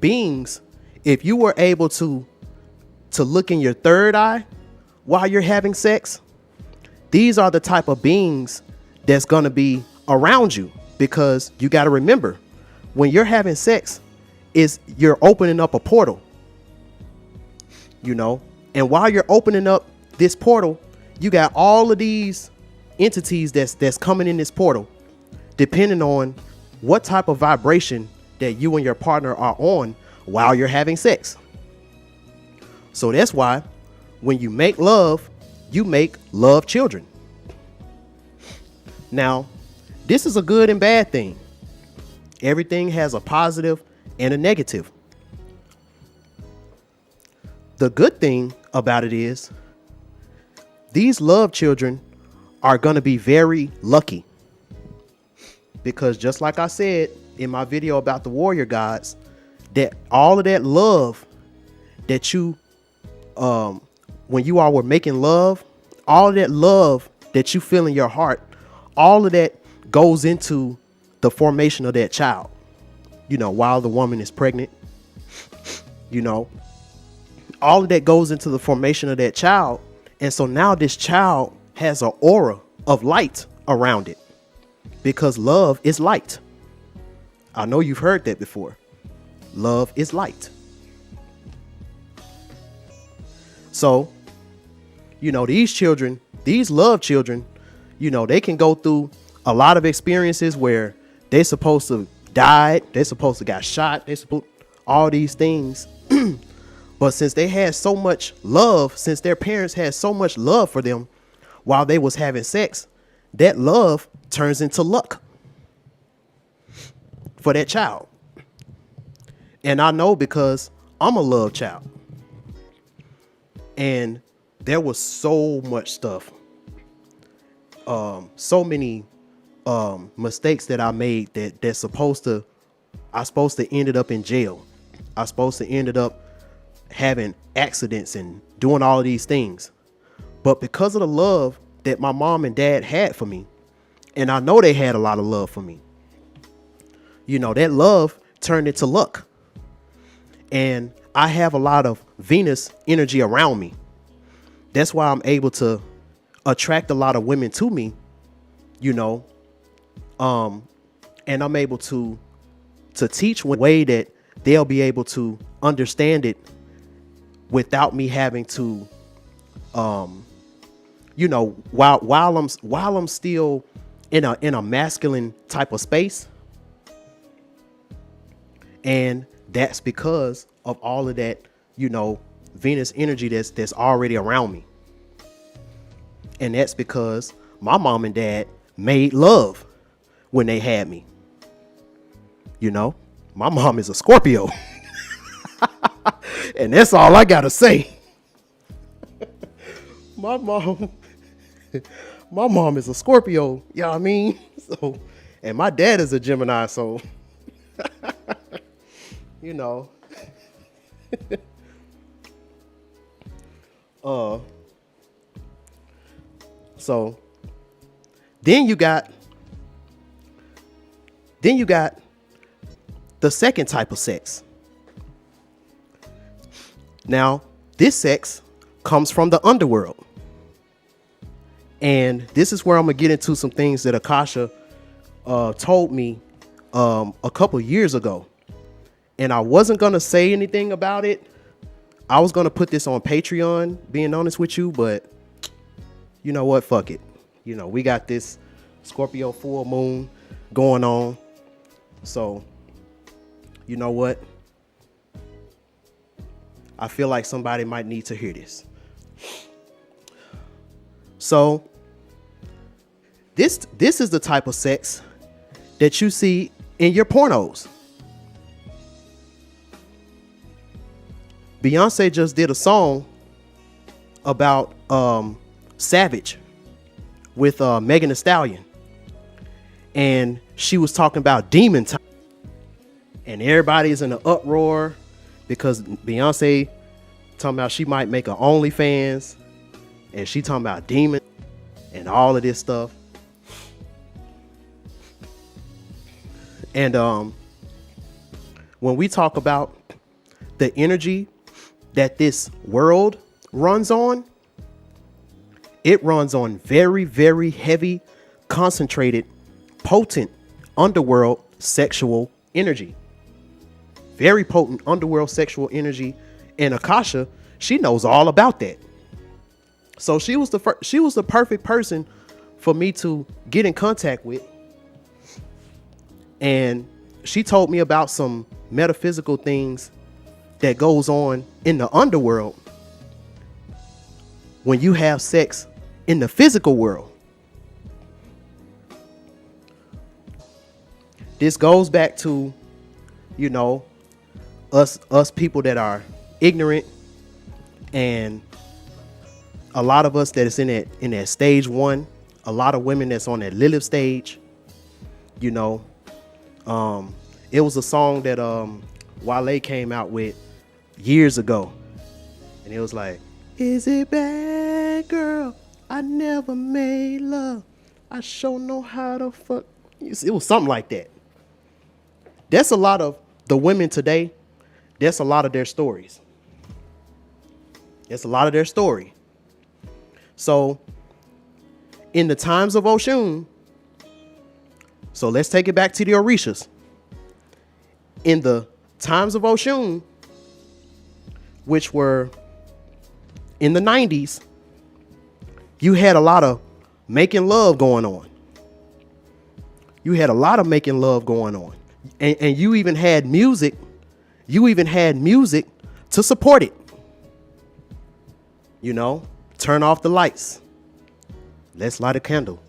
beings, if you were able to look in your third eye while you're having sex, these are the type of beings that's going to be around you, because you got to remember, when you're having sex, you're opening up a portal, and while you're opening up this portal, you got all of these entities that's coming in this portal, depending on what type of vibration that you and your partner are on while you're having sex. So that's why when you make love, you make love children. Now, this is a good and bad thing. Everything has a positive and a negative. The good thing about it is these love children are going to be very lucky, because just like I said in my video about the warrior gods, that all of that love that you when you all were making love, all of that love that you feel in your heart, all of that goes into the formation of that child, while the woman is pregnant, all of that goes into the formation of that child. And so now this child has an aura of light around it, because love is light. I know you've heard that before. Love is light. So, these children, these love children, they can go through a lot of experiences where they're supposed to die, they're supposed to got shot, all these things. But since they had so much love, since their parents had so much love for them while they was having sex, that love turns into luck for that child. And I know, because I'm a love child. And there was so much stuff, so many mistakes that I made I supposed to ended up in jail. I supposed to ended up having accidents and doing all of these things. But because of the love that my mom and dad had for me, and I know they had a lot of love for me, that love turned into luck. And I have a lot of Venus energy around me. That's why I'm able to attract a lot of women to me, and I'm able to teach in a way that they'll be able to understand it without me having to, while I'm still in a masculine type of space. And that's because of all of that, Venus energy that's already around me. And that's because my mom and dad made love when they had me. My mom is a Scorpio. And that's all I gotta say. My mom is a Scorpio. You know what I mean? So, and my dad is a Gemini, so so then you got the second type of sex. Now, this sex comes from the underworld. And this is where I'm going to get into some things that Akasha told me a couple years ago. And I wasn't going to say anything about it. I was going to put this on Patreon, being honest with you. But you know what? Fuck it. We got this Scorpio full moon going on. So, you know what? I feel like somebody might need to hear this. So, this is the type of sex that you see in your pornos. Beyonce just did a song about Savage with Megan Thee Stallion. And she was talking about demon time. And everybody's in an uproar because Beyonce talking about she might make an OnlyFans. And she talking about demon and all of this stuff. And when we talk about the energy that this world runs on, it runs on very, very heavy, concentrated, potent underworld sexual energy. Very potent underworld sexual energy. And Akasha, she knows all about that. So she was the perfect person for me to get in contact with. And she told me about some metaphysical things that goes on in the underworld when you have sex in the physical world. This goes back to, you know, us people that are ignorant, and a lot of us that is in that stage one, a lot of women that's on that Lilith stage. You know, it was a song that Wale came out with years ago, and it was like, is it bad, girl? I never made love. I sure know how to fuck. It was something like that. That's a lot of the women today. That's a lot of their stories. That's a lot of their story. So in the times of Oshun, so let's take it back to the Orishas. In the times of Oshun, which were in the 90s, you had a lot of making love going on. You had a lot of making love going on. And you even had music. You even had music to support it. You know, turn off the lights. Let's light a candle.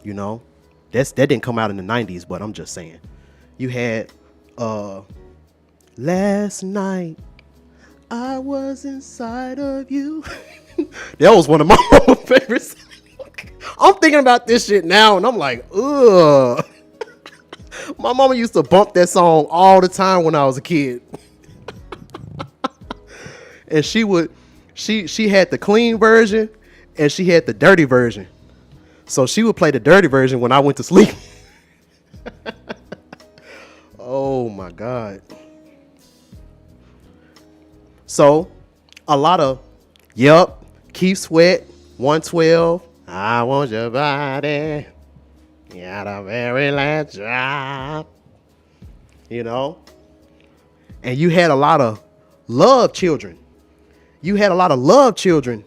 You know, that didn't come out in the 90s, but I'm just saying. You had last night I was inside of you. That was one of my favorites. I'm thinking about this shit now and I'm like, ugh. My mama used to bump that song all the time when I was a kid. And she had the clean version and she had the dirty version. So she would play the dirty version when I went to sleep. Oh my God. So a lot of, Keith Sweat, 112, I want your body. Yeah, the very last drop. You know? And you had a lot of love children. You had a lot of love children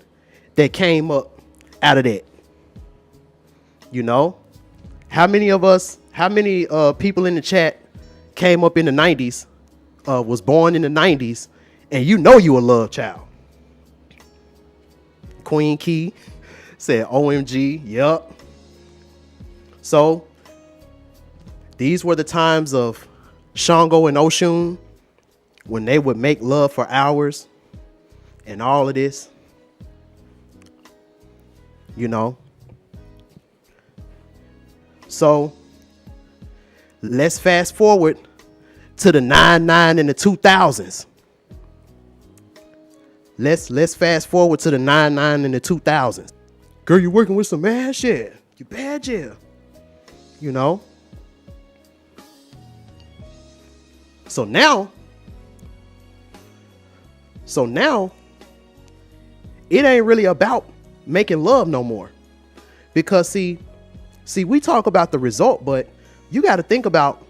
that came up out of that. You know? How many people in the chat came up in the 90s, was born in the 90s, and you know you a love child? Queen Key said OMG, yup. So these were the times of Shango and Oshun when they would make love for hours and all of this. You know? So let's fast forward to the 99 and the 2000s. Let's fast forward to the 99 and the 2000s. Girl, you working with some mad shit. You bad, yeah. You know? So now, it ain't really about making love no more. Because see, we talk about the result, but you got to think about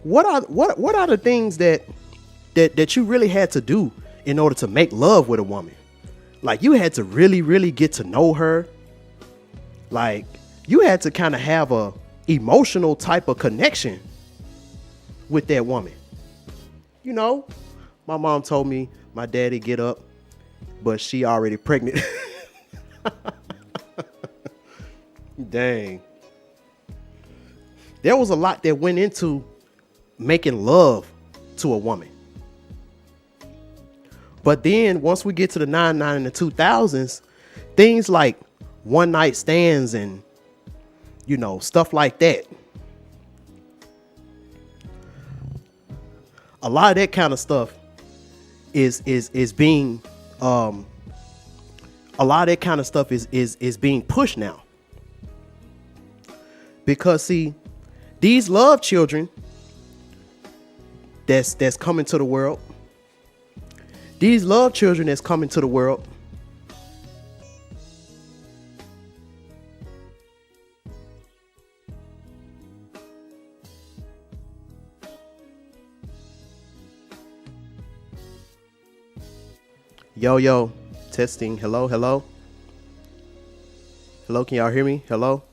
what are the things that you really had to do in order to make love with a woman. Like, you had to really, really get to know her. Like, you had to kind of have a emotional type of connection with that woman. You know, my mom told me my daddy get up, but she already pregnant. Dang. There was a lot that went into making love to a woman. But then once we get to the 99 and the 2000s, things like one night stands and, you know, stuff like that. A lot of that kind of stuff is being a lot of that kind of stuff is being pushed now. Because see, these love children, that's coming to the world. These love children that's coming to the world. Yo, testing. Hello. Hello, can y'all hear me? Hello.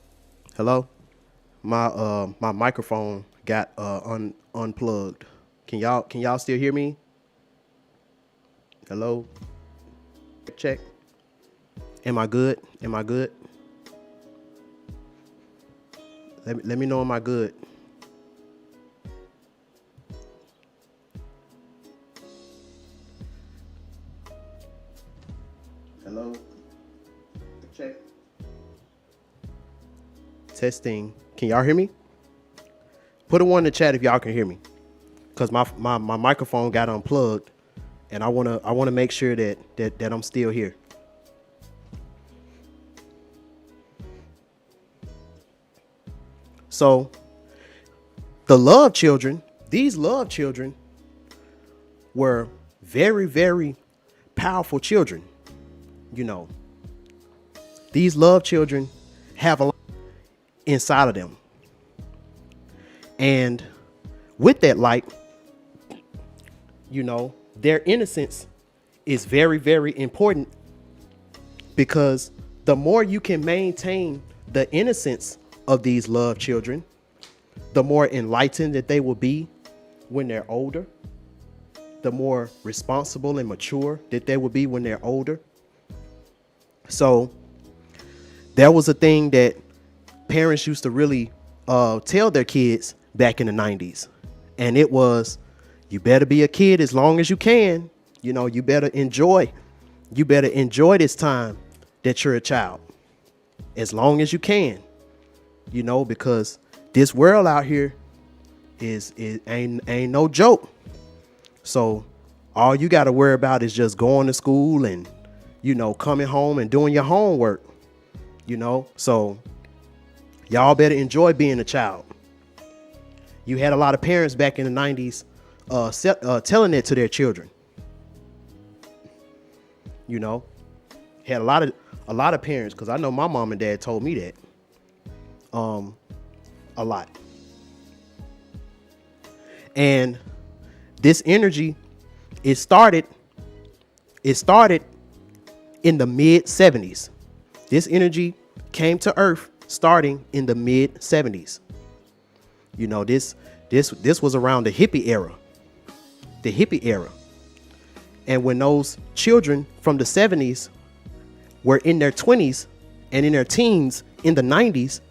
My microphone got unplugged. Can y'all still hear me? Hello. Check. Am I good? Let me know, am I good? Hello. Check. Testing. Can y'all hear me? Put a 1 in the chat if y'all can hear me, because my microphone got unplugged, and I wanna make sure that I'm still here. So the love children, these love children were very, very powerful children. You know, these love children have a lot inside of them. And with that light, you know, their innocence is very, very important, because the more you can maintain the innocence of these love children, the more enlightened that they will be when they're older, the more responsible and mature that they will be when they're older. So that was a thing that parents used to really tell their kids back in the 90s. And it was, you better be a kid as long as you can. You know, you better enjoy this time that you're a child as long as you can, you know, because this world out here ain't no joke. So all you got to worry about is just going to school and, you know, coming home and doing your homework, you know. So y'all better enjoy being a child. You had a lot of parents back in the 90s telling it to their children. You know, had a lot of parents, because I know my mom and dad told me that a lot. And this energy, it started in the mid 70s. This energy came to Earth starting in the mid 70s. You know, this was around the hippie era. And when those children from the 70s were in their 20s and in their teens in the 90s,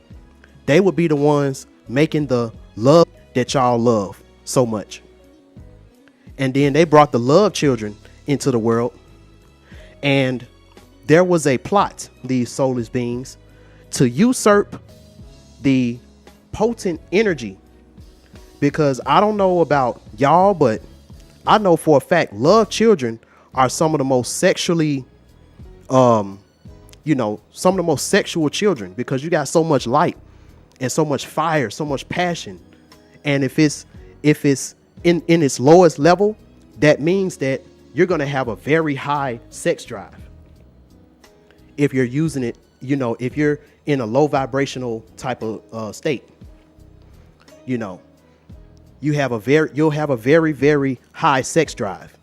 they would be the ones making the love that y'all love so much. And then they brought the love children into the world. And there was a plot, these soulless beings, to usurp the potent energy. Because I don't know about y'all, but I know for a fact love children are some of the most sexually, some of the most sexual children, because you got so much light and so much fire, so much passion. And if it's in its lowest level, that means that you're going to have a very high sex drive. If you're using it, you know, if you're in a low vibrational type of state, you know, you'll have a very, very high sex drive,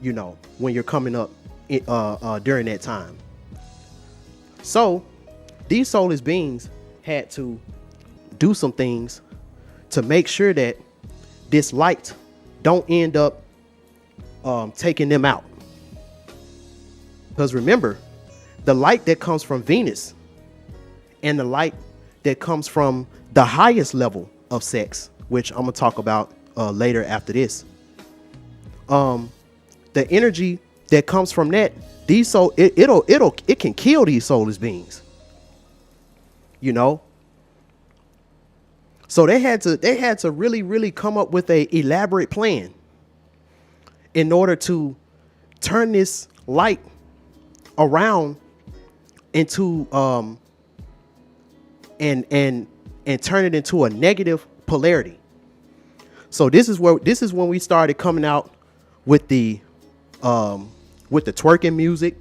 you know, when you're coming up during that time. So these soulless beings had to do some things to make sure that this light don't end up taking them out. Because remember, the light that comes from Venus and the light that comes from the highest level of sex, which I'm gonna talk about later after this, the energy that comes from that, it can kill these soulless beings, you know. So they had to really, really come up with a elaborate plan in order to turn this light around into and turn it into a negative polarity. So this is when we started coming out with the twerking music.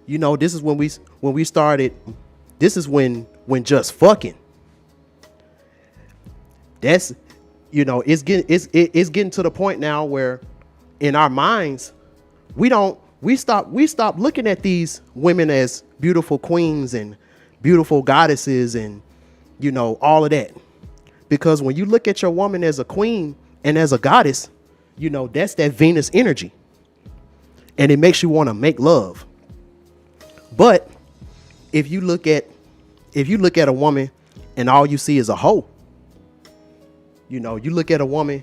You know, this is when we started. This is when just fucking. That's, you know, it's getting to the point now where in our minds we stop looking at these women as beautiful queens and beautiful goddesses and, you know, all of that. Because when you look at your woman as a queen and as a goddess, you know, that's that Venus energy. And it makes you want to make love. But if you look at a woman and all you see is a hoe, you know, you look at a woman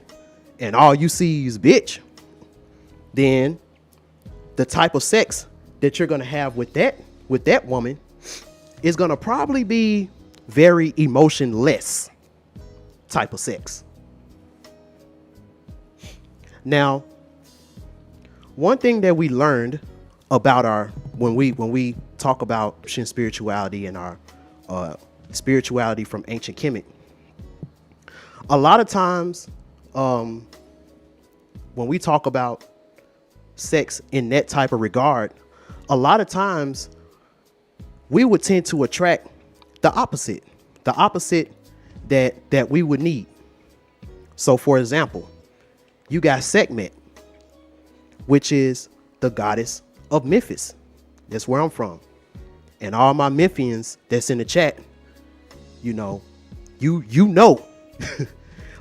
and all you see is bitch, then the type of sex that you're going to have with that woman is going to probably be very emotionless type of sex. Now, one thing that we learned about when we talk about spirituality and our spirituality from ancient Kemet, a lot of times when we talk about sex in that type of regard, a lot of times we would tend to attract the opposite that we would need. So for example, you got Sekhmet, which is the goddess of Memphis. That's where I'm from. And all my Memphians that's in the chat, you know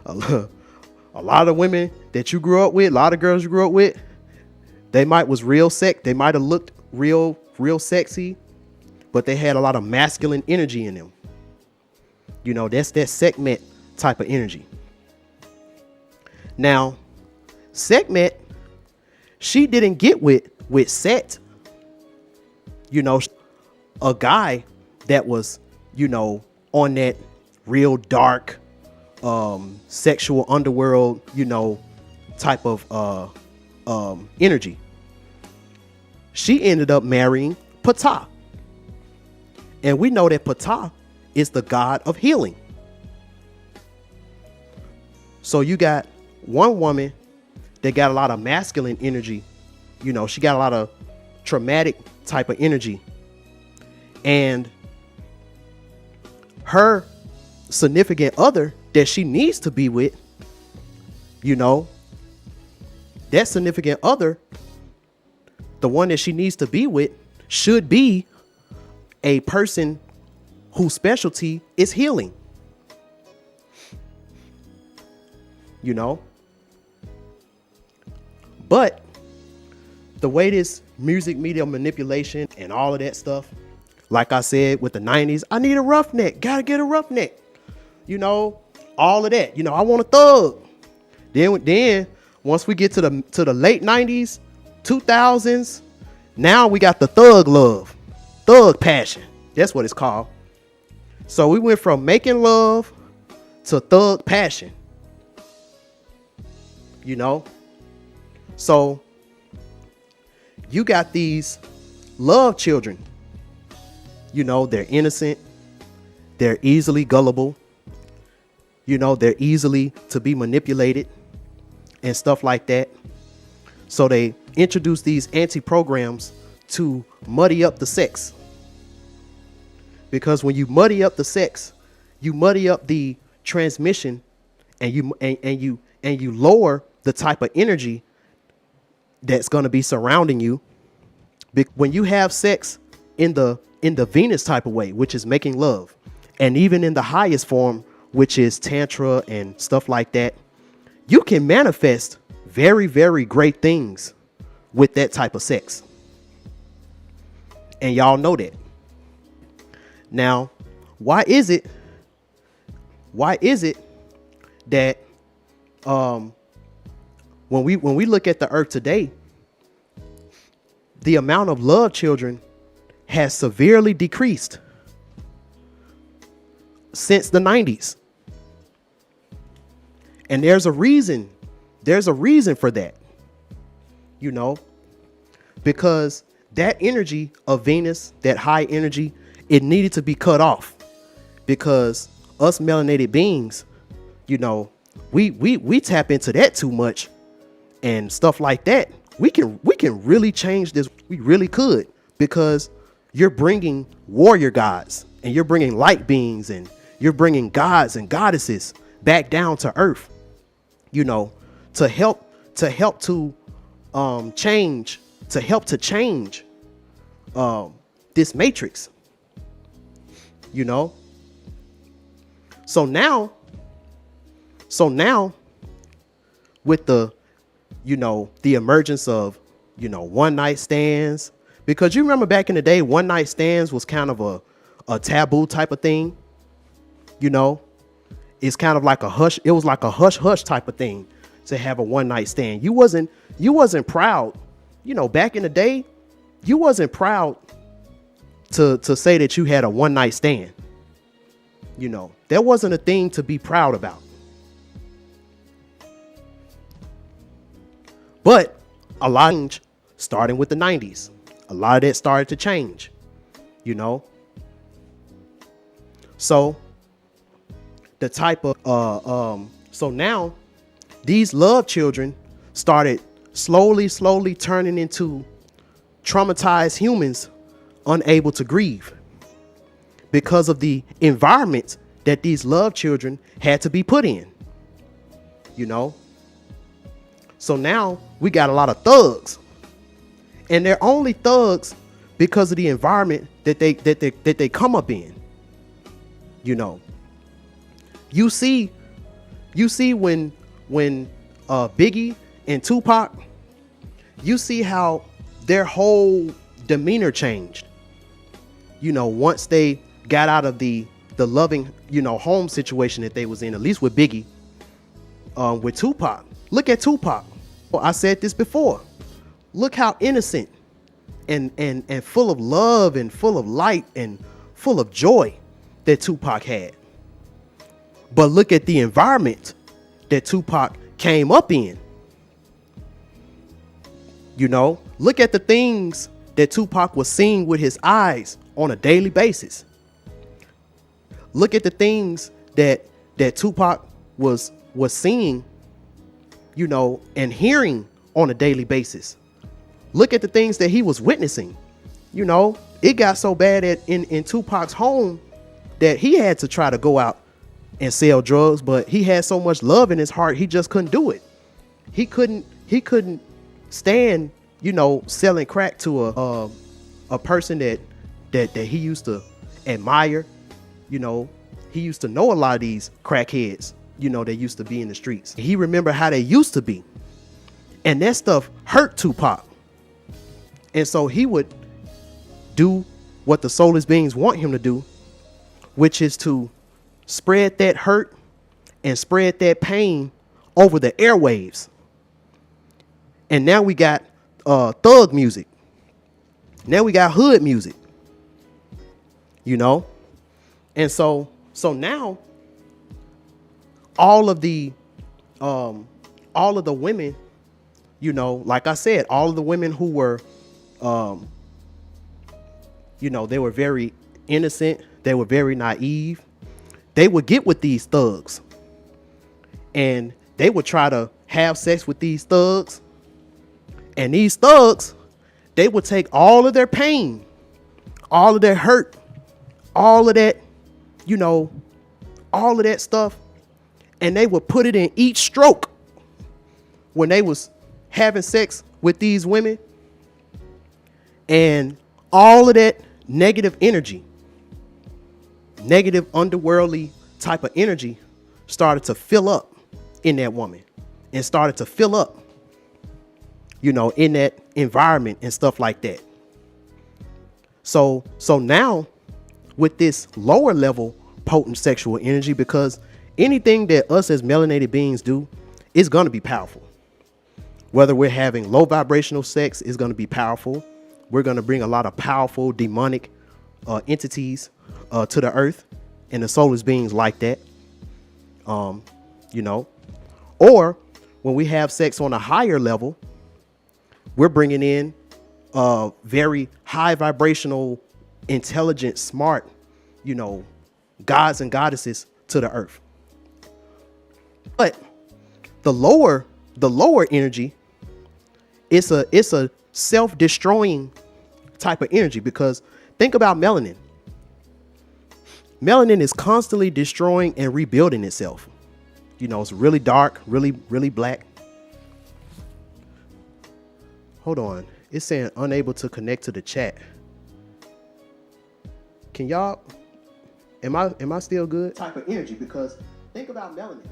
a lot of women that you grew up with, a lot of girls you grew up with, they might have looked real sexy, but they had a lot of masculine energy in them. You know, that's that Sekhmet type of energy. Now, Sekhmet, she didn't get with Set, you know, a guy that was, you know, on that real dark sexual underworld, you know, type of energy. She ended up marrying Ptah. And we know that Ptah is the god of healing. So you got one woman that got a lot of masculine energy. You know, she got a lot of traumatic type of energy. And her significant other that she needs to be with, you know, that significant other, the one that she needs to be with, should be a person whose specialty is healing. You know? But the way this music media manipulation and all of that stuff, like I said with the 90s, I need a roughneck, gotta get a roughneck. You know, all of that. You know, I want a thug. Then once we get to the late 90s, 2000s, now we got the thug love, thug passion. That's what it's called. So we went from making love to thug passion. You know? So you got these love children. You know, they're innocent. They're easily gullible. You know, they're easily to be manipulated and stuff like that. So they introduce these anti-programs to muddy up the sex. Because when you muddy up the sex, you muddy up the transmission, and you lower the type of energy that's going to be surrounding you. When you have sex in the Venus type of way, which is making love, and even in the highest form, which is tantra and stuff like that, you can manifest very, very great things with that type of sex. And y'all know that. Now, why is it that when we look at the earth today, the amount of love children has severely decreased since the 90s? And there's a reason for that, you know, because that energy of Venus, that high energy, it needed to be cut off, because us melanated beings, you know, we tap into that too much and stuff like that. We can really change this. We really could, because you're bringing warrior gods and you're bringing light beings and you're bringing gods and goddesses back down to earth, you know, to help to change this matrix, you know. So now with the, you know, the emergence of, you know, one night stands, because you remember back in the day, one night stands was kind of a taboo type of thing, you know. It's kind of like a hush. It was like a hush type of thing to have a one night stand. You wasn't proud, you know, back in the day. You wasn't proud to say that you had a one night stand. You know, that wasn't a thing to be proud about. But a lot, starting with the 90s, a lot of that started to change, you know. So the type of so now these love children started slowly turning into traumatized humans unable to grieve because of the environment that these love children had to be put in, you know. So now we got a lot of thugs, and they're only thugs because of the environment that they come up in, you know. You see when Biggie and Tupac, you see how their whole demeanor changed, you know, once they got out of the loving, you know, home situation that they was in, at least with Biggie. With Tupac, look at Tupac. Well, I said this before. Look how innocent and full of love and full of light and full of joy that Tupac had. But look at the environment that Tupac came up in. You know, look at the things that Tupac was seeing with his eyes on a daily basis. Look at the things that Tupac was seeing, you know, and hearing on a daily basis. Look at the things that he was witnessing. You know, it got so bad in Tupac's home that he had to try to go out and sell drugs, but he had so much love in his heart, he just couldn't do it. He couldn't stand, you know, selling crack to a person that he used to admire. You know, he used to know a lot of these crackheads, you know, that used to be in the streets. He remembered how they used to be, and that stuff hurt Tupac. And so he would do what the soulless beings want him to do, which is to spread that hurt and spread that pain over the airwaves. And now we got thug music. Now we got hood music, you know. And so now all of the women, you know, like I said, all of the women who were you know, they were very innocent, they were very naive, they would get with these thugs and they would try to have sex with these thugs. And these thugs, they would take all of their pain, all of their hurt, all of that, you know, all of that stuff, and they would put it in each stroke when they was having sex with these women. And all of that negative energy, negative underworldly type of energy started to fill up in that woman and started to fill up, you know, in that environment and stuff like that. So now with this lower level potent sexual energy, because anything that us as melanated beings do is going to be powerful. Whether we're having low vibrational sex, is going to be powerful. We're going to bring a lot of powerful demonic entities to the earth, and the soulless beings like that. You know, or when we have sex on a higher level, we're bringing in very high vibrational, intelligent, smart, you know, gods and goddesses to the earth. But the lower energy, it's a self-destroying type of energy, because think about melanin. Melanin is constantly destroying and rebuilding itself. You know, it's really dark, really black. Hold on. It's saying unable to connect to the chat. Can y'all, am I still good? Type of energy, because think about melanin.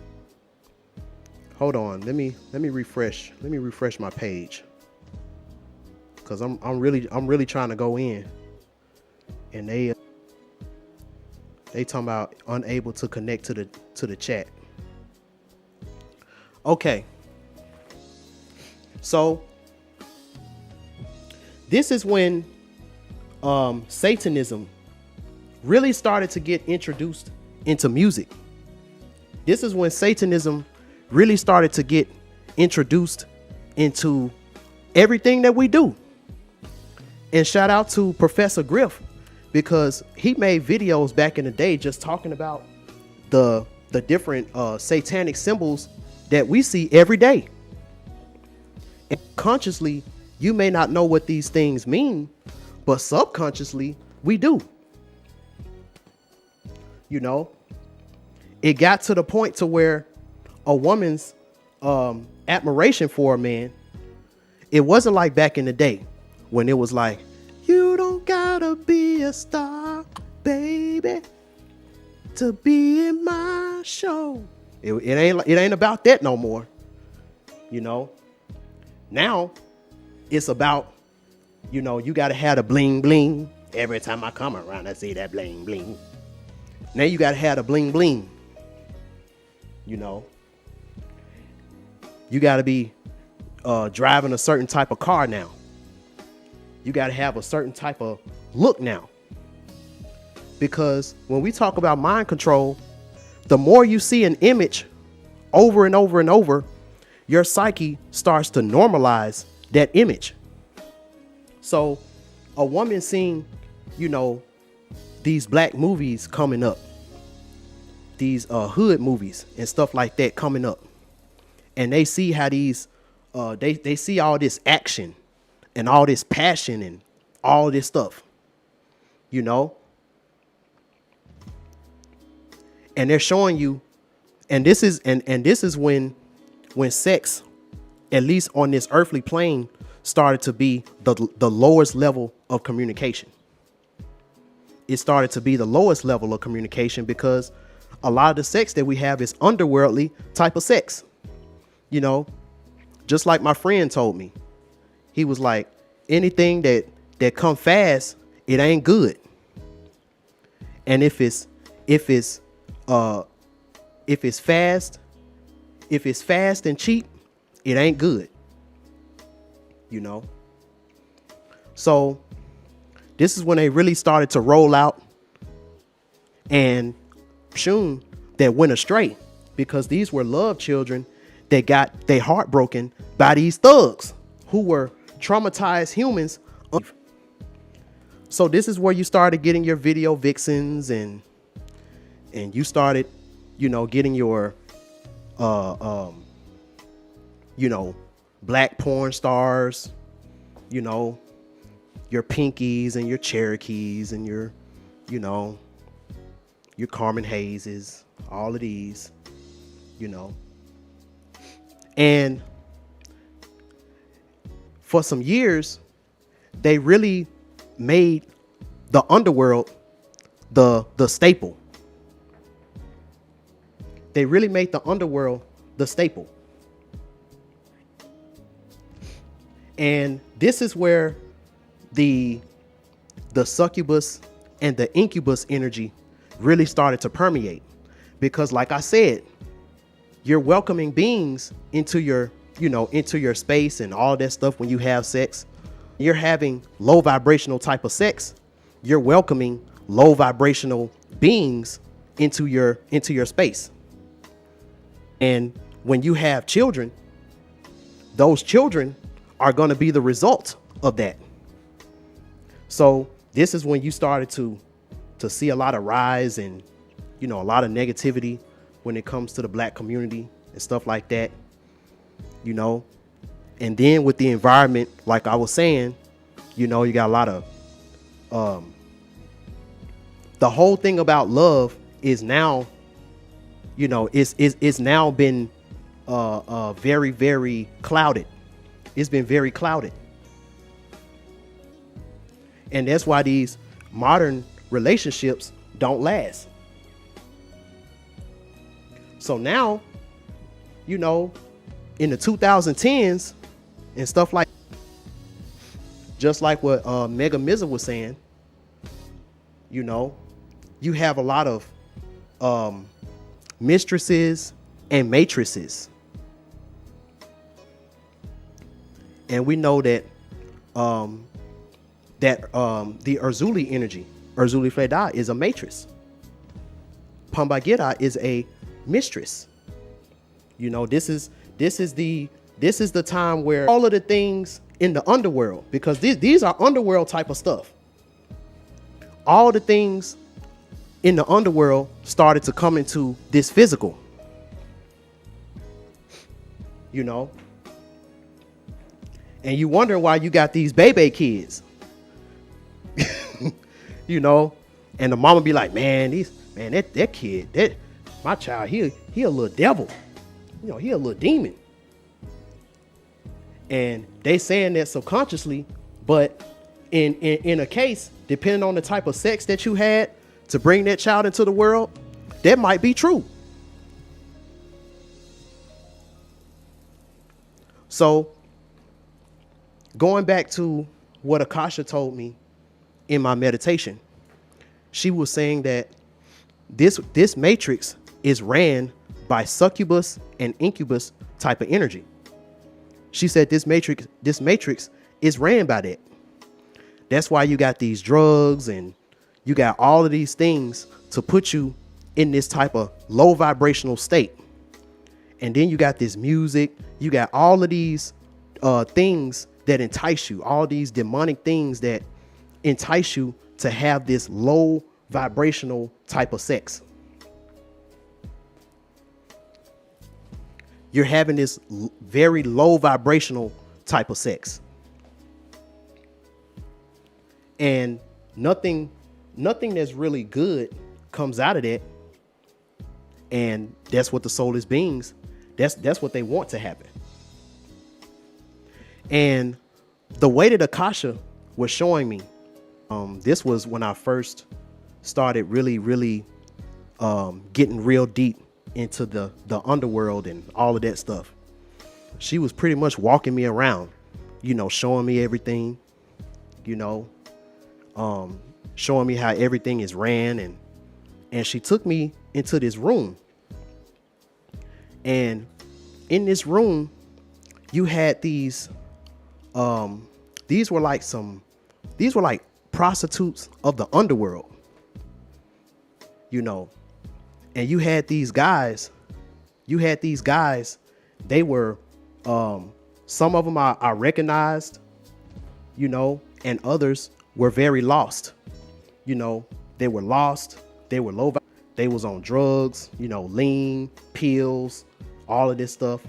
Hold on. Let me refresh. Let me refresh my page. Cause I'm really trying to go in. And they talking about unable to connect to the chat. Okay. So this is when Satanism really started to get introduced into music. This is when Satanism really started to get introduced into everything that we do. And shout out to Professor Griff, because he made videos back in the day just talking about the different satanic symbols that we see every day. And consciously, you may not know what these things mean, but subconsciously, we do. You know, it got to the point to where a woman's admiration for a man, it wasn't like back in the day when it was like, you don't gotta be a star, baby, to be in my show. It ain't about that no more. You know, now it's about, you know, you gotta have the bling bling. Every time I come around, I see that bling bling. Now you gotta have the bling bling. You know, you gotta be driving a certain type of car now. You gotta have a certain type of look now. Because when we talk about mind control, the more you see an image over and over and over, your psyche starts to normalize that image. So a woman seeing, you know, these black movies coming up, these hood movies and stuff like that coming up, and they see how these they see all this action and all this passion and all this stuff, you know, and they're showing you, and this is when sex, at least on this earthly plane, started to be the lowest level of communication. It started to be the lowest level of communication, because a lot of the sex that we have is underworldly type of sex. You know, just like my friend told me, he was like, anything that come fast, it ain't good. And if it's fast and cheap, it ain't good. You know, so this is when they really started to roll out, and soon that went astray, because these were love children that got their heart broken by these thugs who were traumatized humans. So this is where you started getting your video vixens, and you started, you know, getting your you know, black porn stars, you know, your Pinkies and your Cherokees and your, you know, your Carmen Hayeses, all of these, you know. And for some years, they really made the underworld the staple. They really made the underworld the staple. And this is where the succubus and the incubus energy really started to permeate. Because like I said, you're welcoming beings into your, you know, into your space and all that stuff. When you have sex, you're having low vibrational type of sex. You're welcoming low vibrational beings into your space. And when you have children, those children are going to be the result of that. So this is when you started to see a lot of rise and, you know, a lot of negativity when it comes to the black community. and stuff like that, you know. And then with the environment, like I was saying, you know, you got a lot of the whole thing about love is now, you know, it's now been very, very clouded. It's been very clouded. And that's why these modern relationships don't last. So now, you know, in the 2010s and stuff like, just like what Mega Mizza was saying, you know, you have a lot of mistresses and matrices. And we know that the Erzuli energy, Erzuli Fleda, is a matrix. Pambagita is a mistress. You know, this is the time where all of the things in the underworld, because these are underworld type of stuff. All the things in the underworld started to come into this physical. You know, and you wonder why you got these baby kids. You know, and the mama be like, that kid, my child, he a little devil. You know, he a little demon. And they saying that subconsciously, but in a case, depending on the type of sex that you had to bring that child into the world, that might be true. So going back to what Akasha told me in my meditation, she was saying that this matrix is ran by succubus and incubus type of energy. She said this matrix is ran by that. That's why you got these drugs and you got all of these things to put you in this type of low vibrational state. And then you got this music, you got all of these things that entice you, all these demonic things that entice you to have this low vibrational type of sex. You're having this very low vibrational type of sex. And nothing that's really good comes out of that. And that's what the soulless beings, that's what they want to happen. And the way that Akasha was showing me, this was when I first started really getting real deep into the underworld and all of that stuff. She was pretty much walking me around, you know, showing me everything, you know, showing me how everything is ran. And she took me into this room. And in this room, you had these were like prostitutes of the underworld, you know. And you had these guys, they were, some of them I recognized, you know, and others were very lost. You know, they were lost, they were low, they was on drugs, you know, lean, pills, all of this stuff.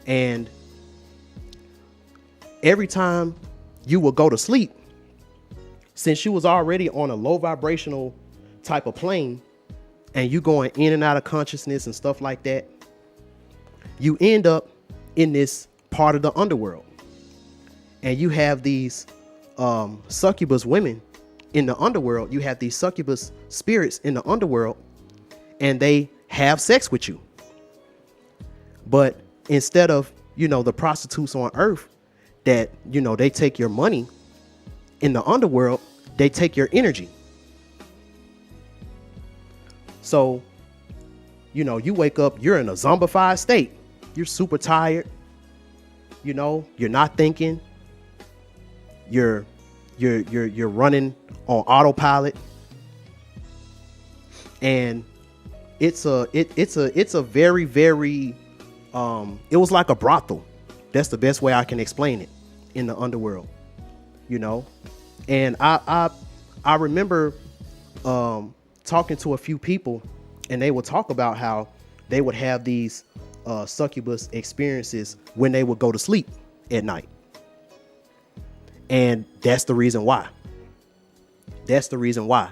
And every time you would go to sleep, since you was already on a low vibrational type of plane, and you going in and out of consciousness and stuff like that, you end up in this part of the underworld. And you have these succubus women in the underworld. You have these succubus spirits in the underworld, and they have sex with you. But instead of, you know, the prostitutes on earth that, you know, they take your money, in the underworld, they take your energy. So, you know, you wake up, you're in a zombified state. You're super tired. You know, you're not thinking. You're running on autopilot. And it's a very, very, it was like a brothel. That's the best way I can explain it in the underworld, you know? And I remember, talking to a few people, and they would talk about how they would have these succubus experiences when they would go to sleep at night. And that's the reason why. That's the reason why.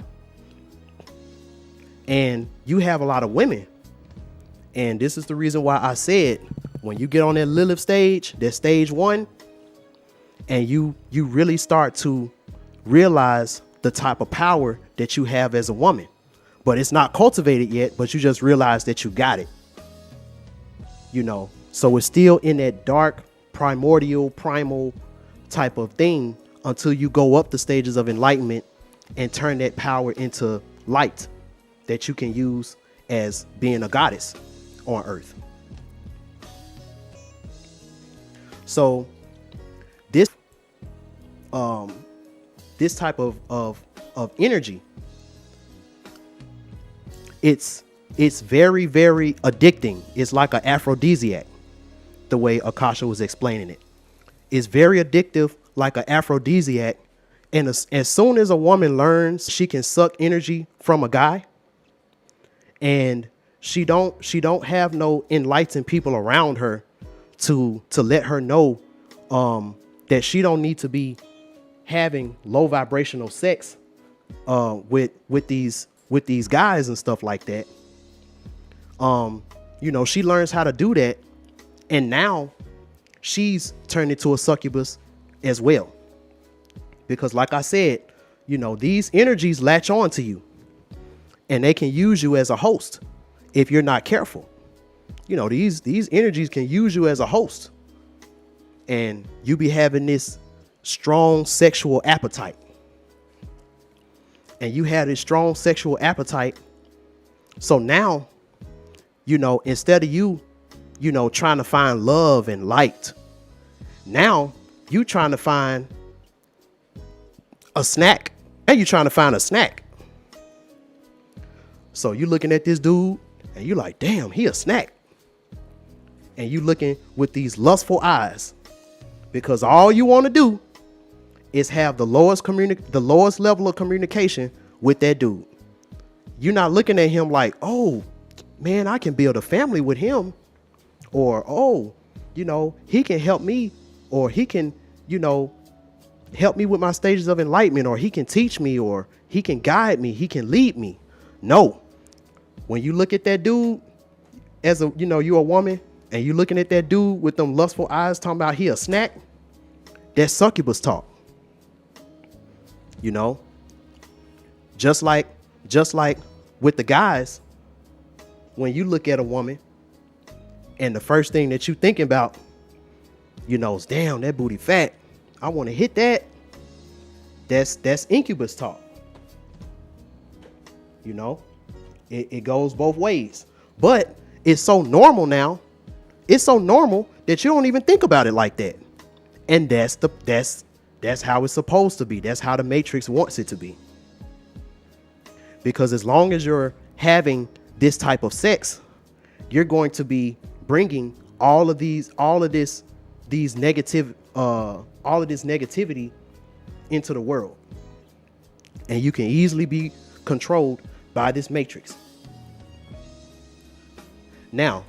And you have a lot of women. And this is the reason why I said, when you get on that Lilith stage, that stage 1, and you really start to realize the type of power that you have as a woman. But it's not cultivated yet, but you just realize that you got it. You know, so it's still in that dark, primordial, primal type of thing until you go up the stages of enlightenment and turn that power into light that you can use as being a goddess on earth. So this type of energy, it's very, very addicting. It's like an aphrodisiac, the way Akasha was explaining it. It's very addictive, like an aphrodisiac. And as soon as a woman learns she can suck energy from a guy, and she don't have no enlightened people around her to let her know that she don't need to be having low vibrational sex with these guys and stuff like that. You know, she learns how to do that, and now she's turned into a succubus as well. Because like I said, you know, these energies latch on to you, and they can use you as a host if you're not careful. You know, these energies can use you as a host, and you be having this strong sexual appetite. And you have this strong sexual appetite. So now, you know, instead of you know, trying to find love and light, now you trying to find a snack, and you trying to find a snack. So you looking at this dude and you like, damn, he a snack. And you looking with these lustful eyes, because all you want to do is have the lowest level of communication with that dude. You're not looking at him like, oh man, I can build a family with him, or oh, you know, he can help me, or he can, you know, help me with my stages of enlightenment, or he can teach me, or he can guide me, he can lead me. No. When you look at that dude as a, you know, you're a woman, and you looking at that dude with them lustful eyes talking about he a snack, that's succubus talk. You know, just like with the guys, when you look at a woman and the first thing that you thinking about, you know, is, damn, that booty fat, I want to hit that. That's incubus talk. You know, it goes both ways, but it's so normal now. It's so normal that you don't even think about it like that. And that's how it's supposed to be. That's how the Matrix wants it to be. Because as long as you're having this type of sex, you're going to be bringing all of this negativity into the world. And you can easily be controlled by this Matrix. Now,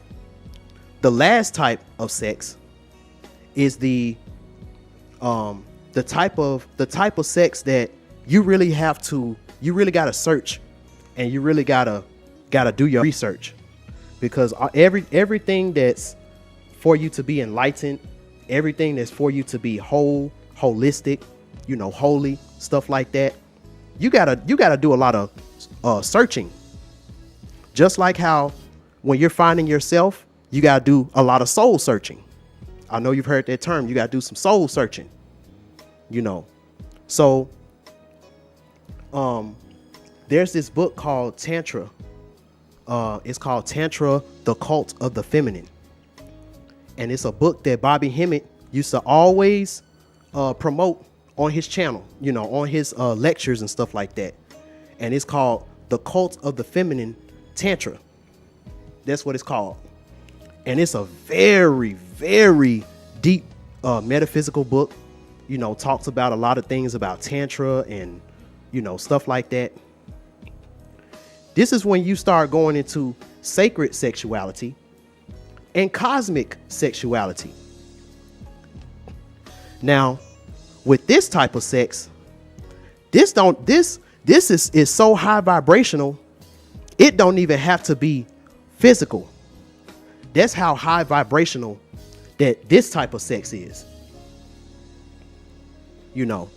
the last type of sex is the type of sex that you really gotta search, and you really gotta do your research, because everything that's for you to be enlightened, everything that's for you to be whole, holistic, you know, holy, stuff like that, you gotta do a lot of searching. Just like how when you're finding yourself, you gotta do a lot of soul searching. I know you've heard that term. You gotta do some soul searching, you know. So there's this book called Tantra. It's called Tantra, the Cult of the Feminine. And it's a book that Bobby Hemmett used to always promote on his channel, you know, on his lectures and stuff like that. And it's called The Cult of the Feminine Tantra. That's what it's called. And it's a very, very deep metaphysical book. You know, talks about a lot of things about Tantra and, you know, stuff like that. This is when you start going into sacred sexuality, and cosmic sexuality. Now, with this type of sex, this is so high vibrational, it don't even have to be physical. That's how high vibrational that this type of sex is. You know.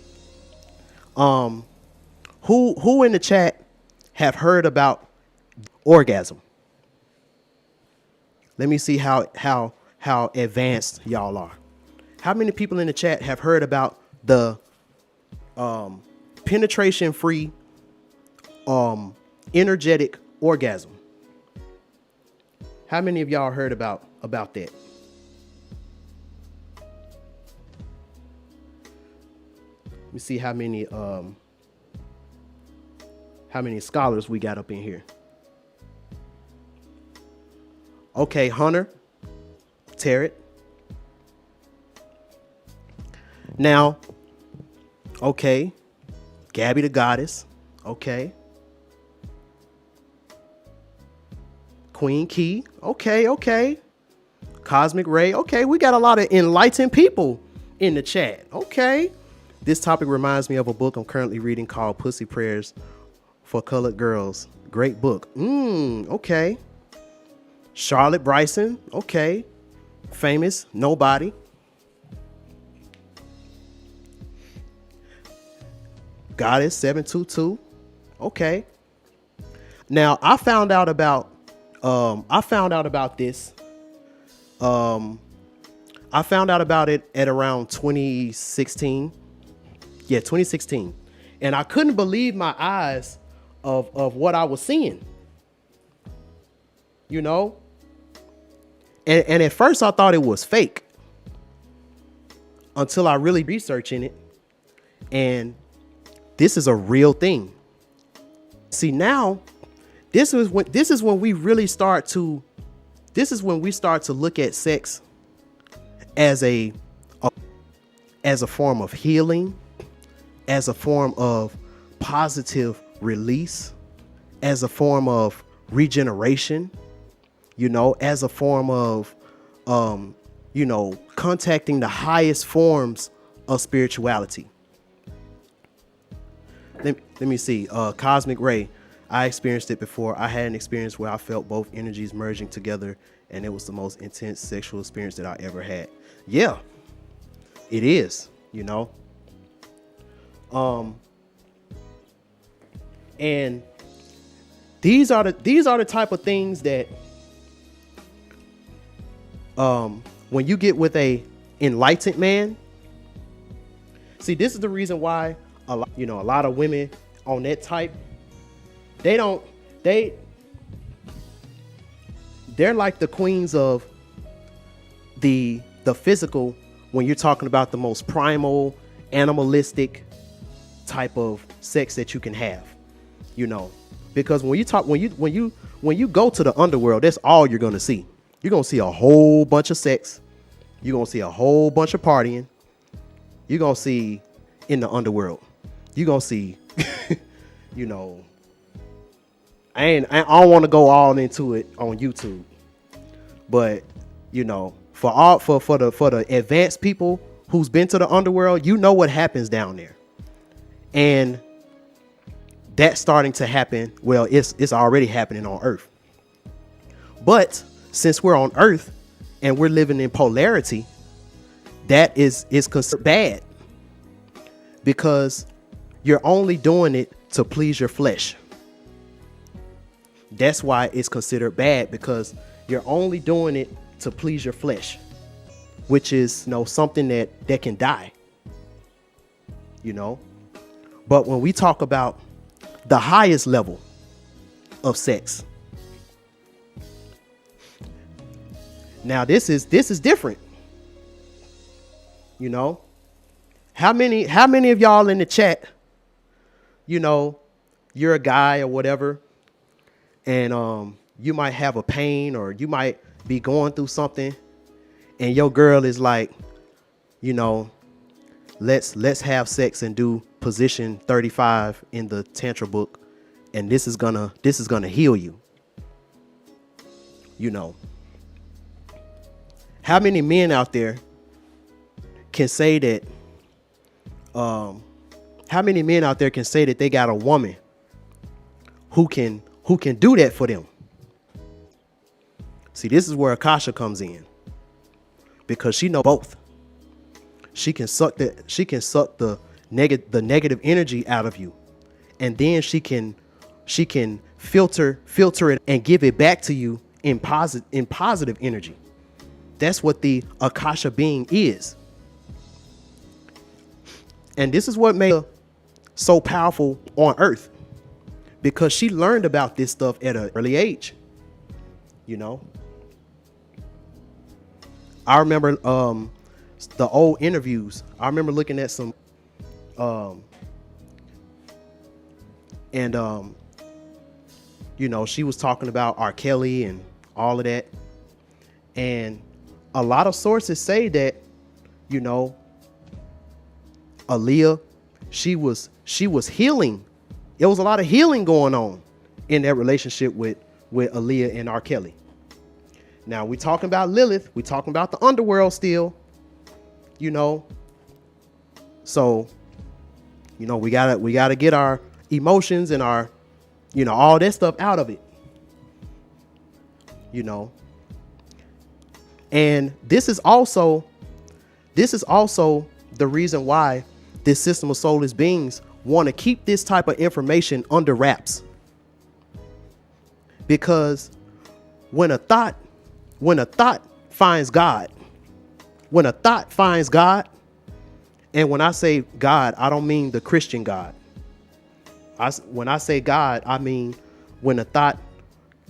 Who in the chat have heard about orgasm? Let me see how advanced y'all are. How many people in the chat have heard about the penetration-free energetic orgasm? How many of y'all heard about that? Let me see how many scholars we got up in here. Okay, Hunter, Tarot. Now, okay, Gabby the Goddess. Okay. Queen Key. Okay. Cosmic Ray. Okay, we got a lot of enlightened people in the chat. Okay. This topic reminds me of a book I'm currently reading called Pussy Prayers for Colored Girls. Great book. Okay. Charlotte Bryson. Okay. Famous Nobody. Goddess 722. Okay. Now I found out about this. I found out about it at around 2016. Yeah, 2016. And I couldn't believe my eyes of what I was seeing. You know? And at first I thought it was fake. Until I really researching it. And this is a real thing. See, now this is when we really start to look at sex as a form of healing, as a form of positive release, as a form of regeneration, you know, as a form of contacting the highest forms of spirituality. Let me see. Cosmic Ray. I experienced it before. I had an experience where I felt both energies merging together, and it was the most intense sexual experience that I ever had. Yeah, it is, you know. And these are the type of things that when you get with a enlightened man. See, this is the reason why a lot of women on that type, they're like the queens of the physical when you're talking about the most primal, animalistic type of sex that you can have, you know, because when you go to the underworld, that's all you're going to see. You're going to see a whole bunch of sex. You're going to see a whole bunch of partying. You're going to see in the underworld. You're going to see, you know, I don't want to go all into it on YouTube, but you know, for the advanced people who's been to the underworld, you know what happens down there. And that's starting to happen. Well, it's already happening on Earth. But since we're on Earth and we're living in polarity, that is considered bad, because you're only doing it to please your flesh. That's why it's considered bad, because you're only doing it to please your flesh, which is, you know, something that can die, you know. But when we talk about the highest level of sex, now this is different, you know. How many of y'all in the chat, you know, you're a guy or whatever, and you might have a pain, or you might be going through something, and your girl is like, you know, let's have sex and do position 35 in the Tantra book, and this is gonna heal you. You know, how many men out there can say that, how many men out there can say that they got a woman who can do that for them? See, this is where Akasha comes in, because she know both. She can suck the negative energy out of you, and then she can filter it and give it back to you in positive energy. That's what the Akasha being is. And this is what made her so powerful on Earth, because she learned about this stuff at an early age. You know, I remember the old interviews. I remember looking at some you know, she was talking about R. Kelly and all of that. And a lot of sources say that, you know, Aaliyah, she was healing. There was a lot of healing going on in that relationship with Aaliyah and R. Kelly. Now we talking about Lilith. We talking about the underworld still, you know. So, you know, we gotta get our emotions and our, you know, all that stuff out of it, you know. And this is also the reason why this system of soulless beings want to keep this type of information under wraps. Because when a thought finds God, and when I say God, I don't mean the Christian God. When I say God, I mean when a thought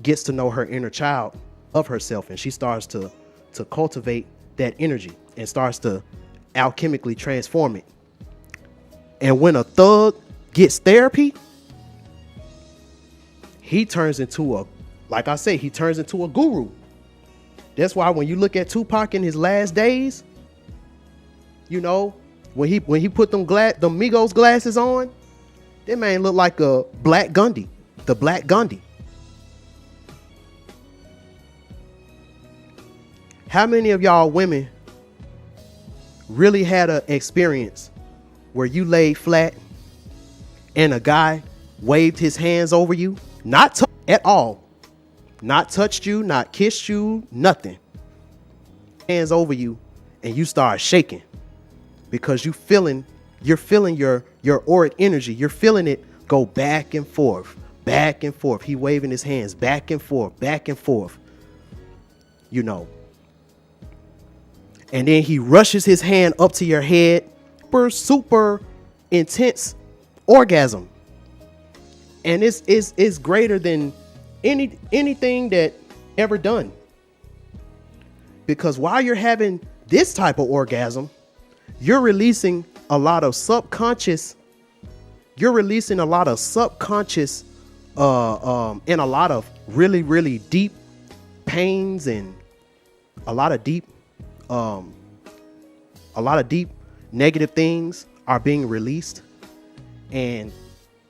gets to know her inner child of herself, and she starts to cultivate that energy and starts to alchemically transform it. And when a thug gets therapy, he turns into a guru. That's why when you look at Tupac in his last days, you know, when he put them Migos glasses on, that man looked like a Black Gandhi, the Black Gandhi. How many of y'all women really had an experience where you laid flat and a guy waved his hands over you, not at all, not touched you, not kissed you, nothing, hands over you, and you start shaking because you're feeling your auric energy. You're feeling it go back and forth, back and forth. He waving his hands back and forth, you know. And then he rushes his hand up to your head, super intense orgasm. And it's greater than anything that ever done. Because while you're having this type of orgasm, you're releasing a lot of subconscious, and a lot of really, really deep pains, and a lot of deep negative things are being released. And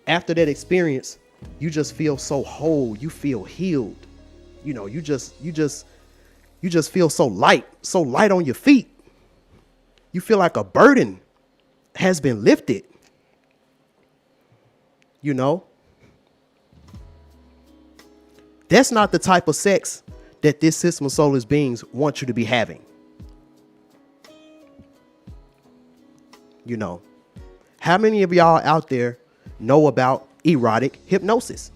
after that experience, you just feel so whole. You feel healed. You know, you just feel so light on your feet. You feel like a burden has been lifted. You know, that's not the type of sex that this system of soulless beings want you to be having. You know, how many of y'all out there know about erotic hypnosis?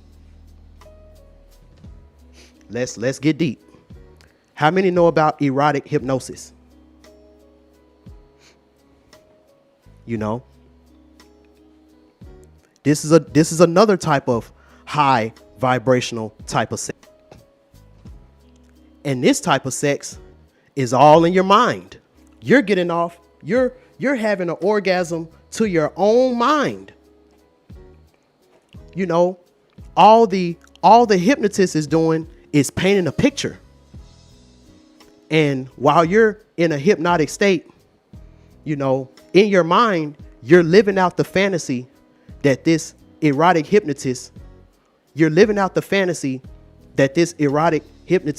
Let's get deep. How many know about erotic hypnosis? You know, this is another type of high vibrational type of sex. And this type of sex is all in your mind. You're getting off, you're having an orgasm to your own mind. You know, all the hypnotist is doing is painting a picture. And while you're in a hypnotic state, you know, in your mind, you're living out the fantasy that this erotic hypnotist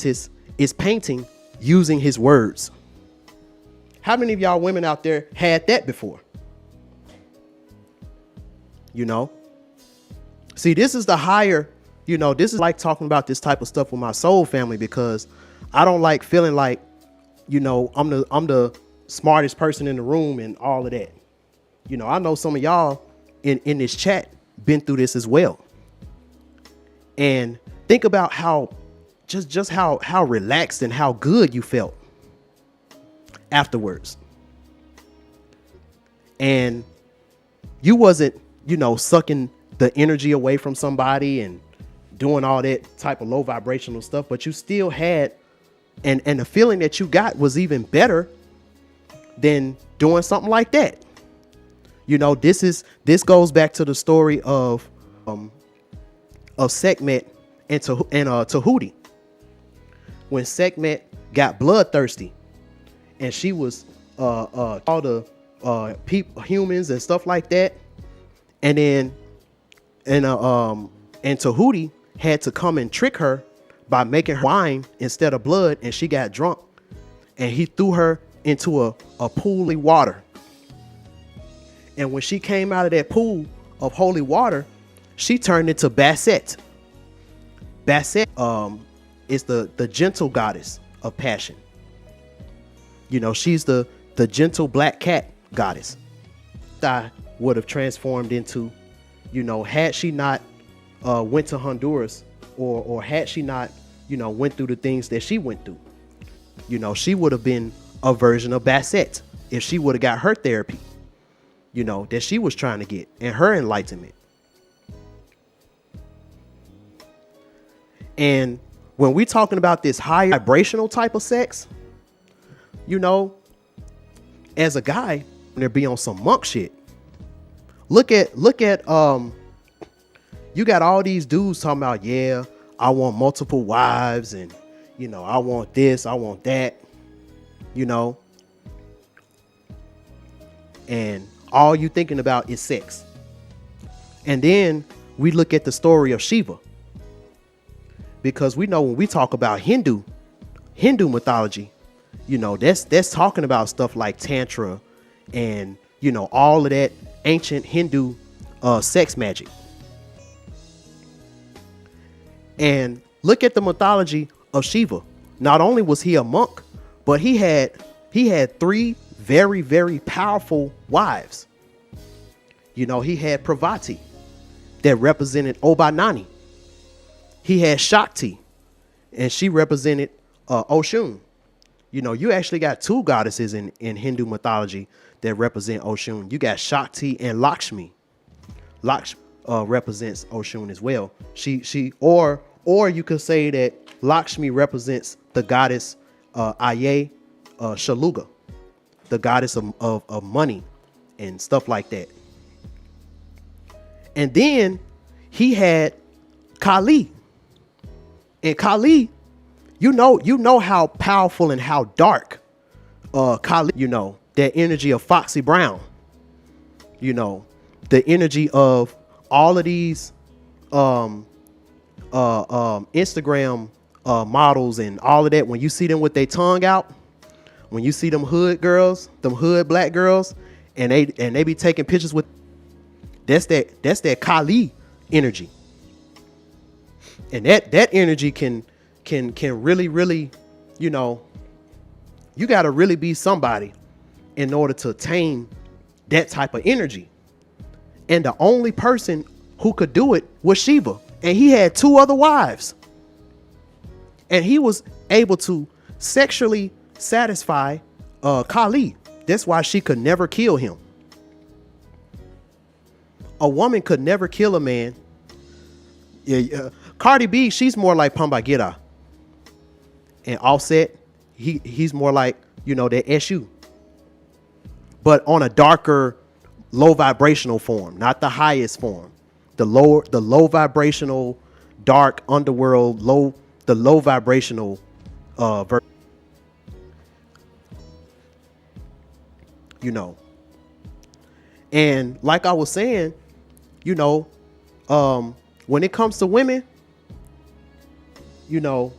is is painting using his words. How many of y'all women out there had that before? You know? See, this is the higher, you know, this is like talking about this type of stuff with my soul family, because I don't like feeling like, you know, I'm the smartest person in the room and all of that. You know, I know some of y'all in this chat been through this as well. And think about how just how relaxed and how good you felt afterwards. And you wasn't, you know, sucking the energy away from somebody and doing all that type of low vibrational stuff, but you still had, and the feeling that you got was even better than doing something like that. You know, this goes back to the story of Sekhmet and Tahuti. When Sekhmet got bloodthirsty and she was all the humans and stuff like that, and Tahuti had to come and trick her by making her wine instead of blood, and she got drunk, and he threw her into a pool of water. And when she came out of that pool of holy water, she turned into Bastet. Bastet is the gentle goddess of passion. You know, she's the gentle black cat goddess. I would have transformed into, you know, had she not went to Honduras, or had she not, you know, went through the things that she went through. You know, she would have been a version of Bastet if she would have got her therapy, you know, that she was trying to get, and her enlightenment. And when we talking about this higher vibrational type of sex, you know, as a guy, when there be on some monk shit, look at you got all these dudes talking about, yeah, I want multiple wives, and, you know, I want this, I want that, you know, and all you thinking about is sex. And then we look at the story of Shiva, because we know when we talk about Hindu mythology, you know, that's talking about stuff like Tantra and, you know, all of that ancient Hindu sex magic. And look at the mythology of Shiva. Not only was he a monk, but he had 3 very, very powerful wives. You know, he had Parvati that represented Obanani. He had Shakti, and she represented Oshun. You know, you actually got 2 goddesses in Hindu mythology that represent Oshun. You got Shakti and Lakshmi. Lakshmi represents Oshun as well. Or you could say that Lakshmi represents the goddess Aye Shaluga, the goddess of money and stuff like that. And then he had Kali. And Kali, you know how powerful and how dark Kali, you know, that energy of Foxy Brown, you know, the energy of all of these Instagram models and all of that. When you see them with their tongue out, when you see them hood girls, them hood black girls, and they be taking pictures with, that's that Kali energy. And that energy can really, you know, you got to really be somebody in order to tame that type of energy. And the only person who could do it was Shiva. And he had 2 other wives. And he was able to sexually satisfy Kali. That's why she could never kill him. A woman could never kill a man. Cardi B, she's more like Pambagira. And Offset, he's more like, you know, that SU. But on a darker, low vibrational form, not the highest form. The low vibrational, dark underworld, the low vibrational you know. And like I was saying, you know, when it comes to women, you know,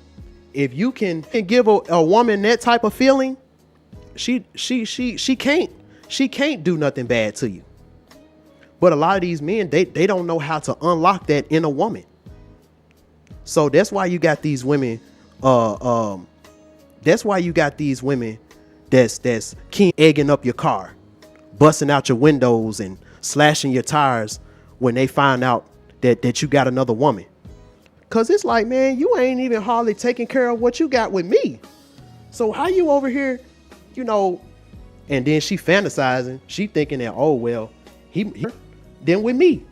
if you can give a woman that type of feeling, she can't do nothing bad to you. But a lot of these men, they don't know how to unlock that in a woman. So that's why you got these women. That's why you got these women that's keen egging up your car, busting out your windows and slashing your tires when they find out that you got another woman. Cause it's like, man, you ain't even hardly taking care of what you got with me. So how you over here, you know? And then she fantasizing. She thinking that, oh well, he then with me.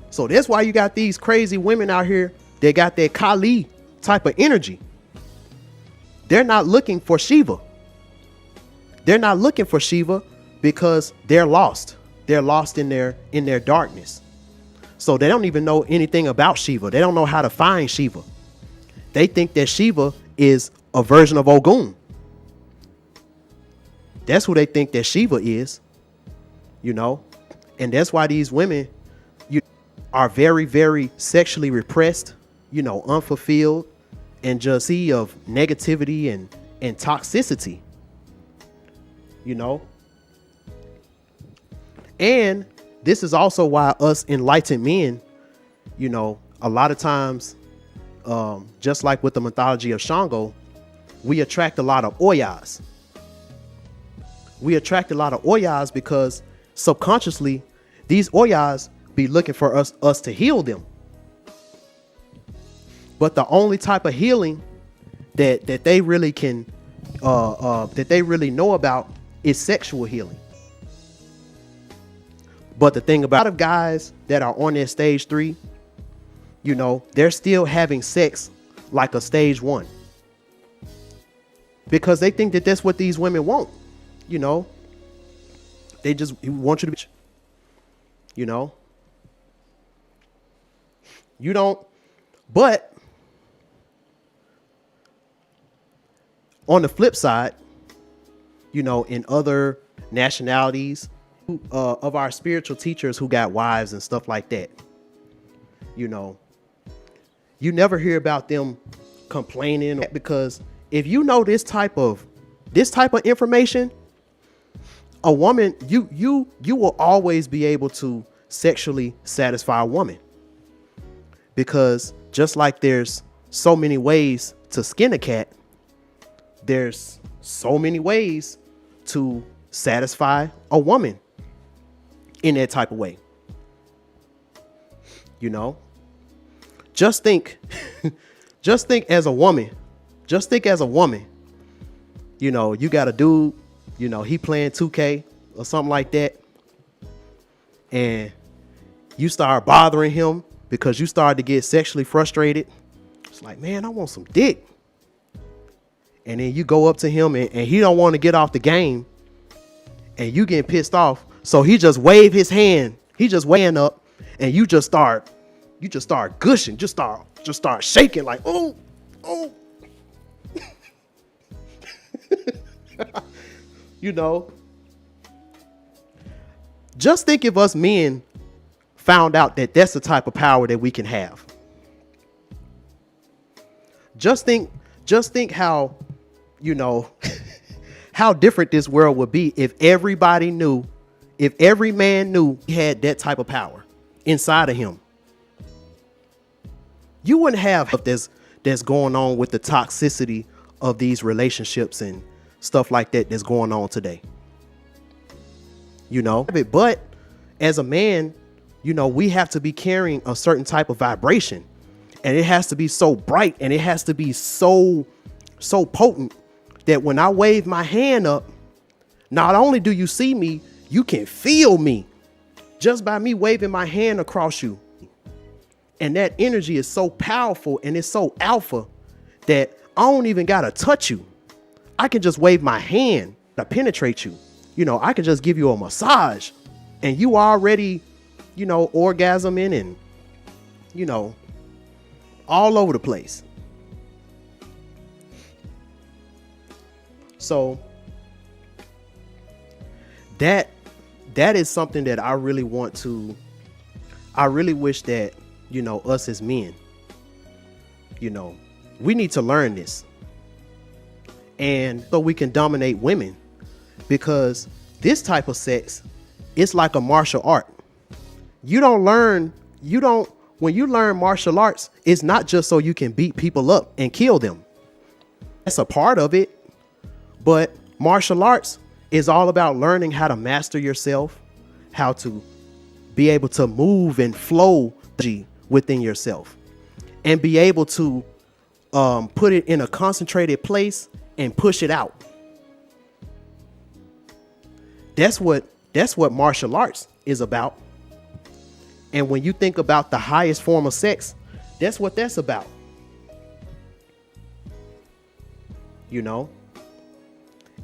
So that's why you got these crazy women out here that got that Kali type of energy. They're not looking for Shiva. They're not looking for Shiva because they're lost. They're lost in their darkness. So they don't even know anything about Shiva. They don't know how to find Shiva. They think that Shiva is a version of Ogun. That's who they think that Shiva is, you know. And that's why these women are very, very sexually repressed, you know, unfulfilled, and just sea of negativity and toxicity, you know. And this is also why us enlightened men, you know, a lot of times, just like with the mythology of Shango, we attract a lot of Oyas. We attract a lot of Oyas because subconsciously these Oyas be looking for us to heal them. But the only type of healing that they really can that they really know about is sexual healing. But the thing about a lot of guys that are on their stage 3, you know, they're still having sex like a stage 1 because they think that that's what these women want. You know, they just want you to be, you know, you don't. But on the flip side, you know, in other nationalities of our spiritual teachers who got wives and stuff like that, you know, you never hear about them complaining, because if you know this type of information, a woman, you will always be able to sexually satisfy a woman, because just like there's so many ways to skin a cat, there's so many ways to satisfy a woman in that type of way. You know, just think as a woman, you know, you got a dude, you know, he playing 2K or something like that, and you start bothering him because you start to get sexually frustrated. It's like, man, I want some dick. And then you go up to him and he don't want to get off the game, and you getting pissed off. So he just wave his hand. He just weighing up, and you just start gushing, just start shaking like, oh. You know, just think if us men found out that that's the type of power that we can have. Just think how, you know, how different this world would be if every man knew he had that type of power inside of him. You wouldn't have that's going on with the toxicity of these relationships and stuff like that's going on today. You know, but as a man, you know, we have to be carrying a certain type of vibration, and it has to be so bright, and it has to be so potent that when I wave my hand up, not only do you see me, you can feel me just by me waving my hand across you. And that energy is so powerful and it's so alpha that I don't even gotta touch you. I can just wave my hand to penetrate you. You know, I can just give you a massage and you already, you know, orgasming and, you know, all over the place. So that is something that I really wish that, you know, us as men, you know, We need to learn this. And so we can dominate women, because this type of sex, it's like a martial art. When you learn martial arts, it's not just so you can beat people up and kill them. That's a part of it. But martial arts is all about learning how to master yourself, how to be able to move and flow within yourself, and be able to put it in a concentrated place and push it out. That's what martial arts is about. And when you think about the highest form of sex, that's what that's about. You know?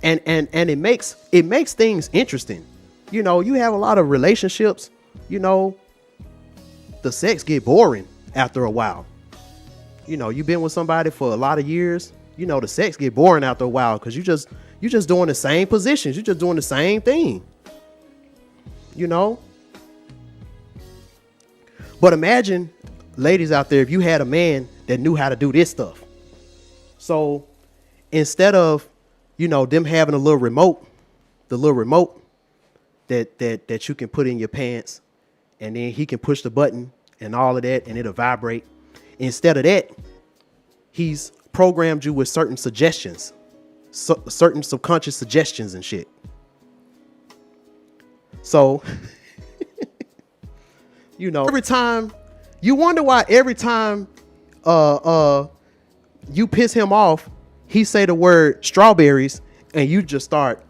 And it makes things interesting. You know, you have a lot of relationships, you know, the sex get boring after a while. You know, you've been with somebody for a lot of years, you know, the sex get boring after a while, because you just doing the same positions, you're just doing the same thing. You know? But imagine, ladies out there, if you had a man that knew how to do this stuff. So instead of, you know, them having a little remote, that you can put in your pants, and then he can push the button and all of that, and it'll vibrate. Instead of that, he's programmed you with certain suggestions, certain subconscious suggestions and shit. So, you know, you wonder why every time you piss him off, he say the word strawberries, and you just start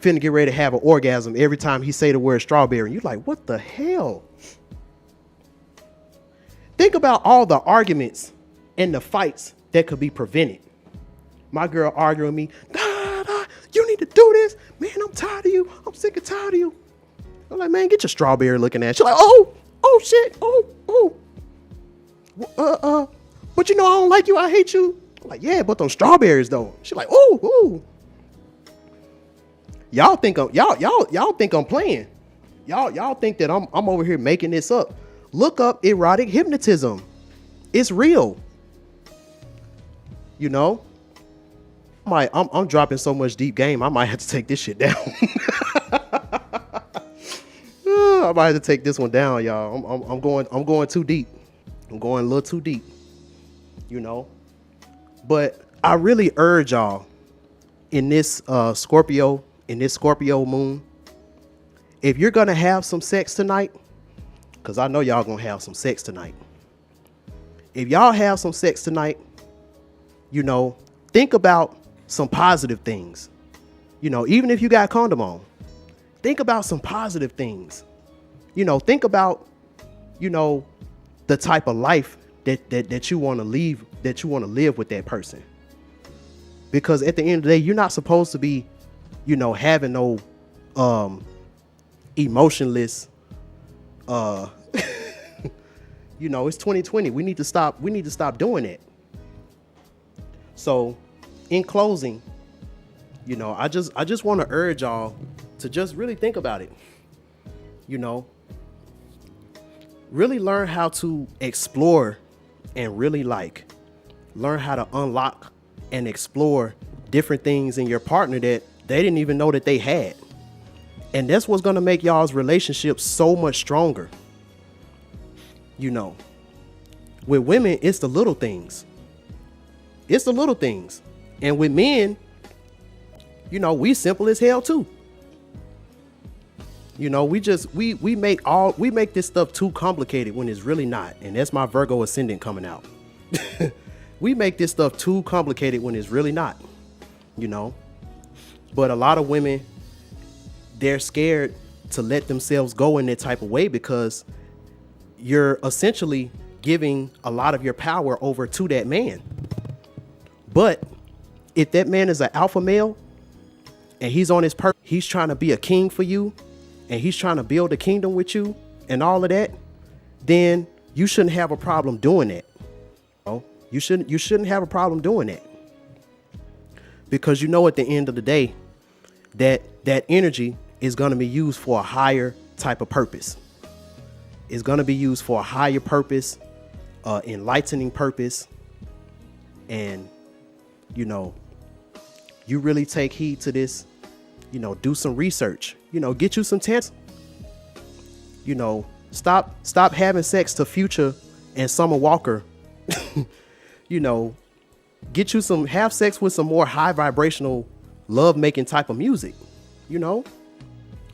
finna get ready to have an orgasm every time he say the word strawberry. You're like, what the hell? Think about all the arguments and the fights that could be prevented. My girl arguing with me, you need to do this. Man, I'm tired of you. I'm sick and tired of you. I'm like, man, get your strawberry looking at. She's like, oh shit. But you know, I don't like you. I hate you. I'm like, yeah, but those strawberries though. She's like, ooh. Y'all think I'm playing. Y'all think that I'm over here making this up. Look up erotic hypnotism. It's real. You know, I'm dropping so much deep game, I might have to take this shit down. I might have to take this one down, y'all. I'm going too deep. I'm going a little too deep. You know, but I really urge y'all in this Scorpio moon, if you're gonna have some sex tonight, because I know y'all gonna have some sex tonight. If y'all have some sex tonight, you know, think about some positive things. You know, even if you got condom on, think about some positive things. You know, think about, you know, the type of life that you want to live with that person. Because at the end of the day, you're not supposed to be, you know, having no emotionless you know, it's 2020. We need to stop doing that. So in closing, you know, I just want to urge y'all to just really think about it. You know, really learn how to explore and really learn how to unlock and explore different things in your partner that they didn't even know that they had. And that's what's going to make y'all's relationship so much stronger. You know, with women, it's the little things. It's the little things. And with men, you know, we simple as hell too. You know, we make this stuff too complicated when it's really not. And that's my Virgo ascendant coming out. We make this stuff too complicated when it's really not, you know. But a lot of women, they're scared to let themselves go in that type of way, because you're essentially giving a lot of your power over to that man. But if that man is an alpha male and he's on his he's trying to be a king for you, and he's trying to build a kingdom with you and all of that, then you shouldn't have a problem doing that. You shouldn't have a problem doing that. Because you know, at the end of the day, that energy is going to be used for a higher type of purpose. It's going to be used for a higher purpose, enlightening purpose. and, you know, you really take heed to this, you know, do some research, you know, get you some tests, you know, stop having sex to Future and Summer Walker, you know, have sex with some more high vibrational love making type of music, you know,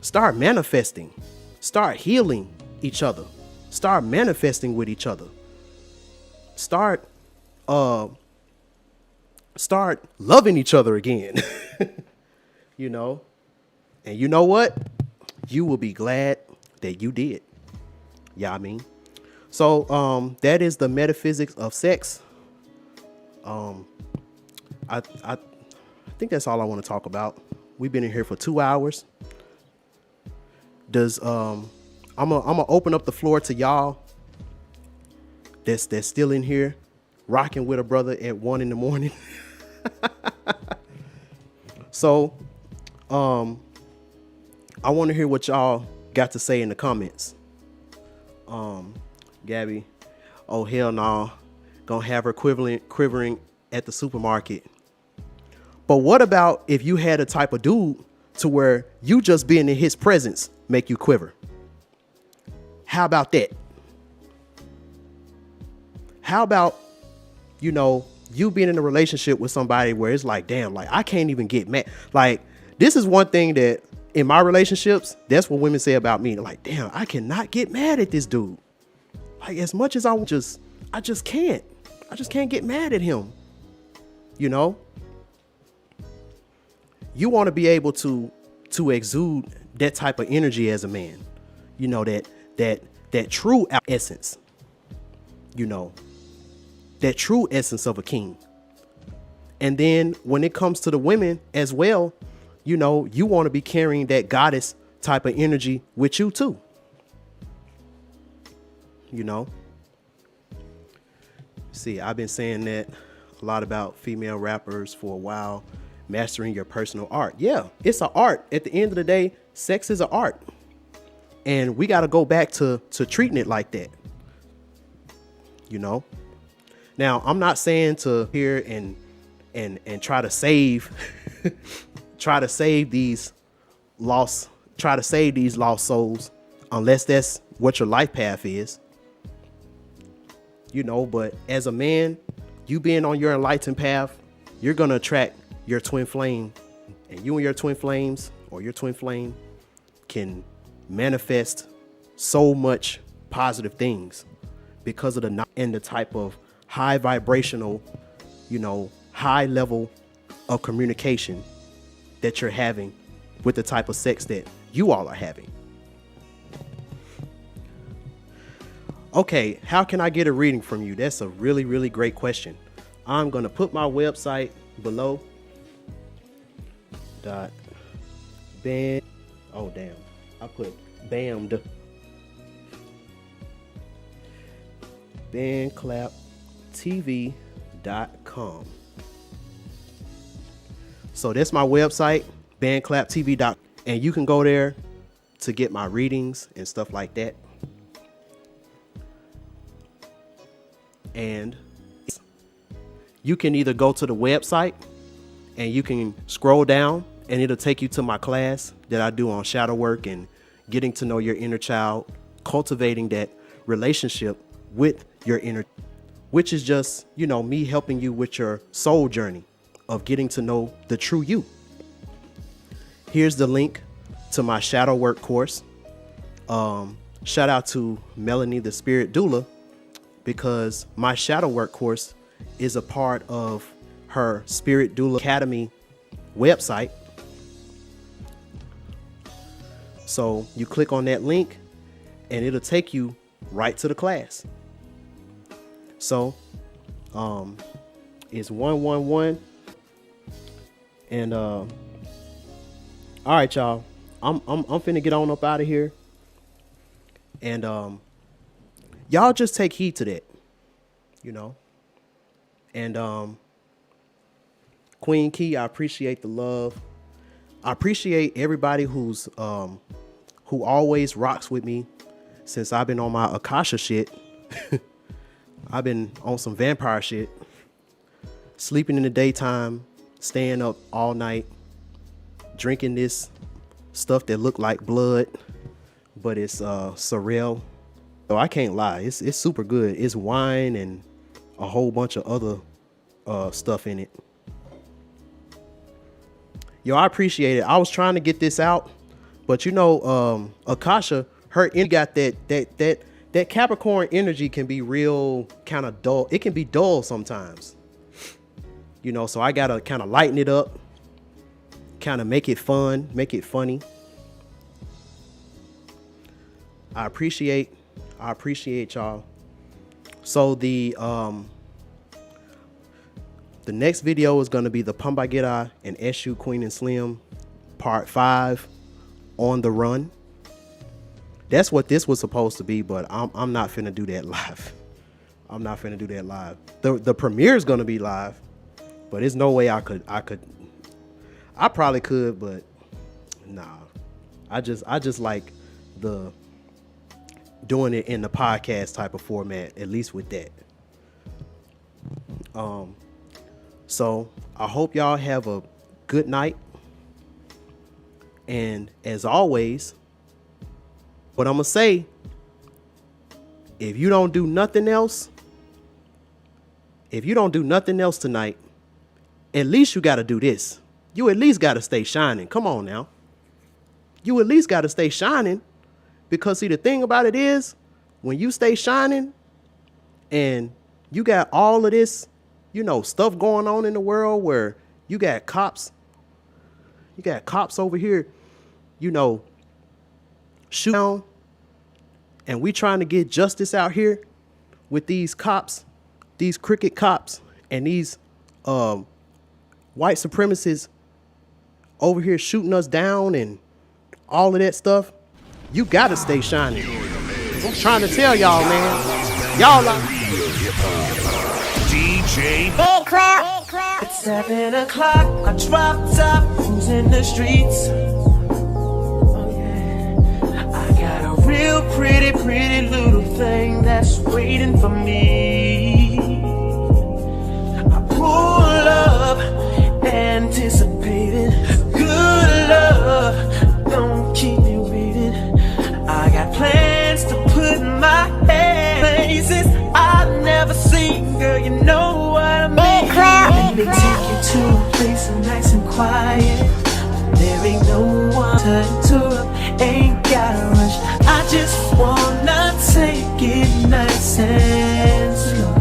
start manifesting, start healing each other, start manifesting with each other, start loving each other again, you know, and you know what? You will be glad that you did. Yeah, I mean, so, that is the metaphysics of sex. I think that's all I want to talk about. We've been in here for 2 hours. I'm gonna open up the floor to y'all that's still in here rocking with a brother at 1 a.m. So, I want to hear what y'all got to say in the comments. Gabby, oh hell no, gonna have her quivering at the supermarket. But what about if you had a type of dude to where you just being in his presence make you quiver? How about that? How about, you know, you being in a relationship with somebody where it's like, damn, like I can't even get mad. Like, this is one thing that in my relationships, that's what women say about me. They're like, damn, I cannot get mad at this dude. Like, as much as I just can't get mad at him. You know, you want to be able to exude that type of energy as a man, you know, that true essence, you know, that true essence of a king. And then when it comes to the women as well, you know, you want to be carrying that goddess type of energy with you too. You know, see, I've been saying that a lot about female rappers for a while, mastering your personal art. Yeah, it's an art. At the end of the day, sex is an art. And we got to go back to treating it like that. You know, now I'm not saying to hear and try to save, these lost souls, unless that's what your life path is. You know, but as a man, you being on your enlightened path, you're going to attract your twin flame, and you and your twin flames or your twin flame can manifest so much positive things because of the type of high vibrational, you know, high level of communication that you're having with the type of sex that you all are having. Okay, how can I get a reading from you? That's a really, really great question. I'm going to put my website below. Band. Oh, damn. I put BAMD. BandClapTV.com. So that's my website, BandClapTV.com. And you can go there to get my readings and stuff like that. And you can either go to the website and you can scroll down and it'll take you to my class that I do on shadow work and getting to know your inner child, cultivating that relationship with your inner, which is just, you know, me helping you with your soul journey of getting to know the true you. Here's the link to my shadow work course. Shout out to Melanie, the spirit doula, because my shadow work course is a part of her Spirit Doula Academy website. So you click on that link and it'll take you right to the class. So it's 111. And all right, y'all. I'm finna get on up out of here. And y'all just take heed to that, you know. And Queen Key, I appreciate the love. I appreciate everybody who always rocks with me since I've been on my Akasha shit. I've been on some vampire shit. sleeping in the daytime, staying up all night, drinking this stuff that look like blood, but it's Sorrel. So I can't lie, it's super good. It's wine and a whole bunch of other stuff in it. Yo, I appreciate it. I was trying to get this out, but you know, Akasha, her got that Capricorn energy can be real kind of dull. It can be dull sometimes, you know, so I gotta kind of lighten it up, kind of make it fun, make it funny. I appreciate y'all. So the next video is gonna be the Pumbagira and SU Queen and Slim part 5 on the run. That's what this was supposed to be, but I'm not finna do that live. I'm not finna do that live. The premiere is gonna be live, but there's no way I probably could, but nah. I just like the doing it in the podcast type of format, at least with that. So I hope y'all have a good night. And as always, what I'm gonna say, if you don't do nothing else tonight, at least you gotta do this. You at least gotta stay shining. Come on now. You at least gotta stay shining, because see, the thing about it is, when you stay shining and you got all of this, you know, stuff going on in the world where you got cops over here, you know, shoot down, and we trying to get justice out here with these cops, these crooked cops, and these white supremacists over here shooting us down and all of that stuff. You gotta stay shining. I'm trying to tell y'all, man. Y'all are DJ BandClap. It's 7 o'clock. I dropped top. Who's in the streets? Oh yeah. I got a real pretty little thing that's waiting for me. I pull up, anticipating good love. Don't keep me waiting. I got plans to put my head places I've never seen. Girl, you know what I mean. Let me take you to a place nice and quiet. There ain't no one to interrupt, ain't gotta rush. I just wanna take it nice and slow.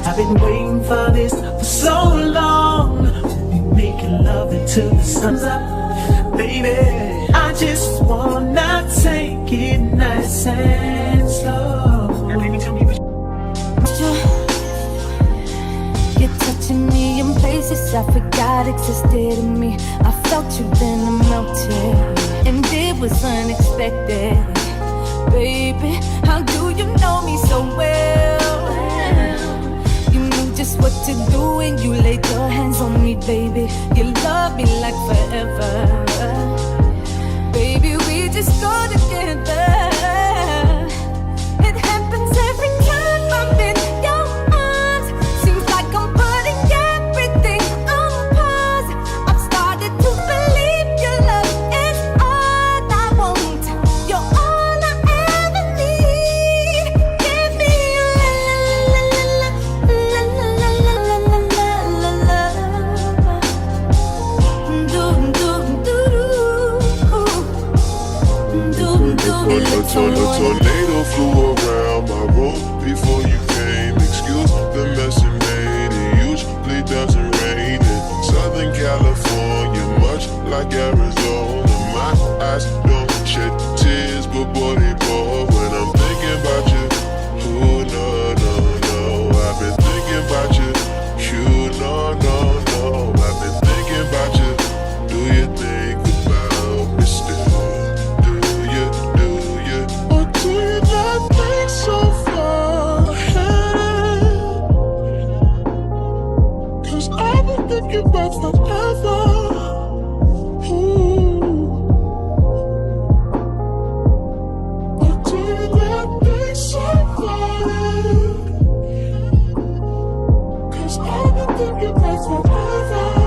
I've been waiting for this for so long. We making love until the sun's up, baby. I just wanna take it nice and slow. You're touching me in places I forgot existed in me. I felt you, then I melted, and it was unexpected. Baby, how do you know me so well? You knew just what to do when you laid your hands on me, baby. You love me like forever. Baby, we just go together. It happens every time I'm in your arms. Seems like I'm putting everything on pause. I've started to believe your love is all I want. You're all I ever need. Give me la la la la la la la la la. Do do do do. A tornado flew around my room before you came. Excuse the mess it made. It usually doesn't rain in Southern California, much like Arizona. My eyes don't shed tears, but boy they pour when I'm thinking about you. Oh no no no, I've been thinking about you. You no no no, I've been thinking about you. Do you think about me still? So far ahead, 'cause I've been thinking about forever. But do you not think so far ahead? Cause everything you taste forever.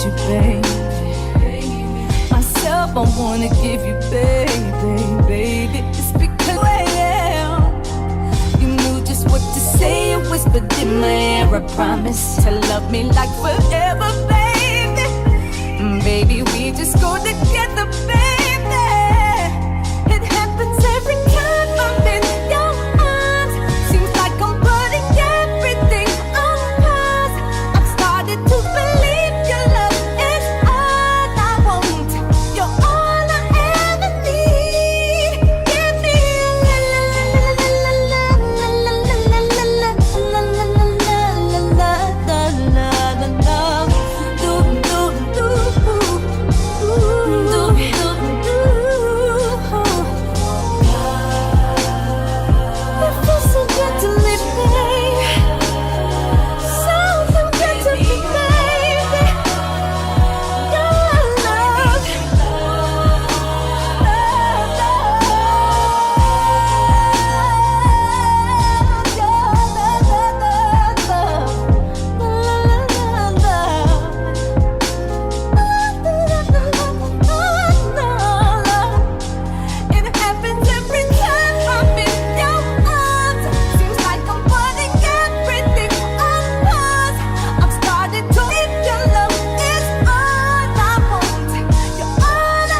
You, baby. Myself, I wanna give you, baby. It's because you knew just what to say and whispered in my ear. I promise to love me like forever, baby. Baby, we just go together, baby.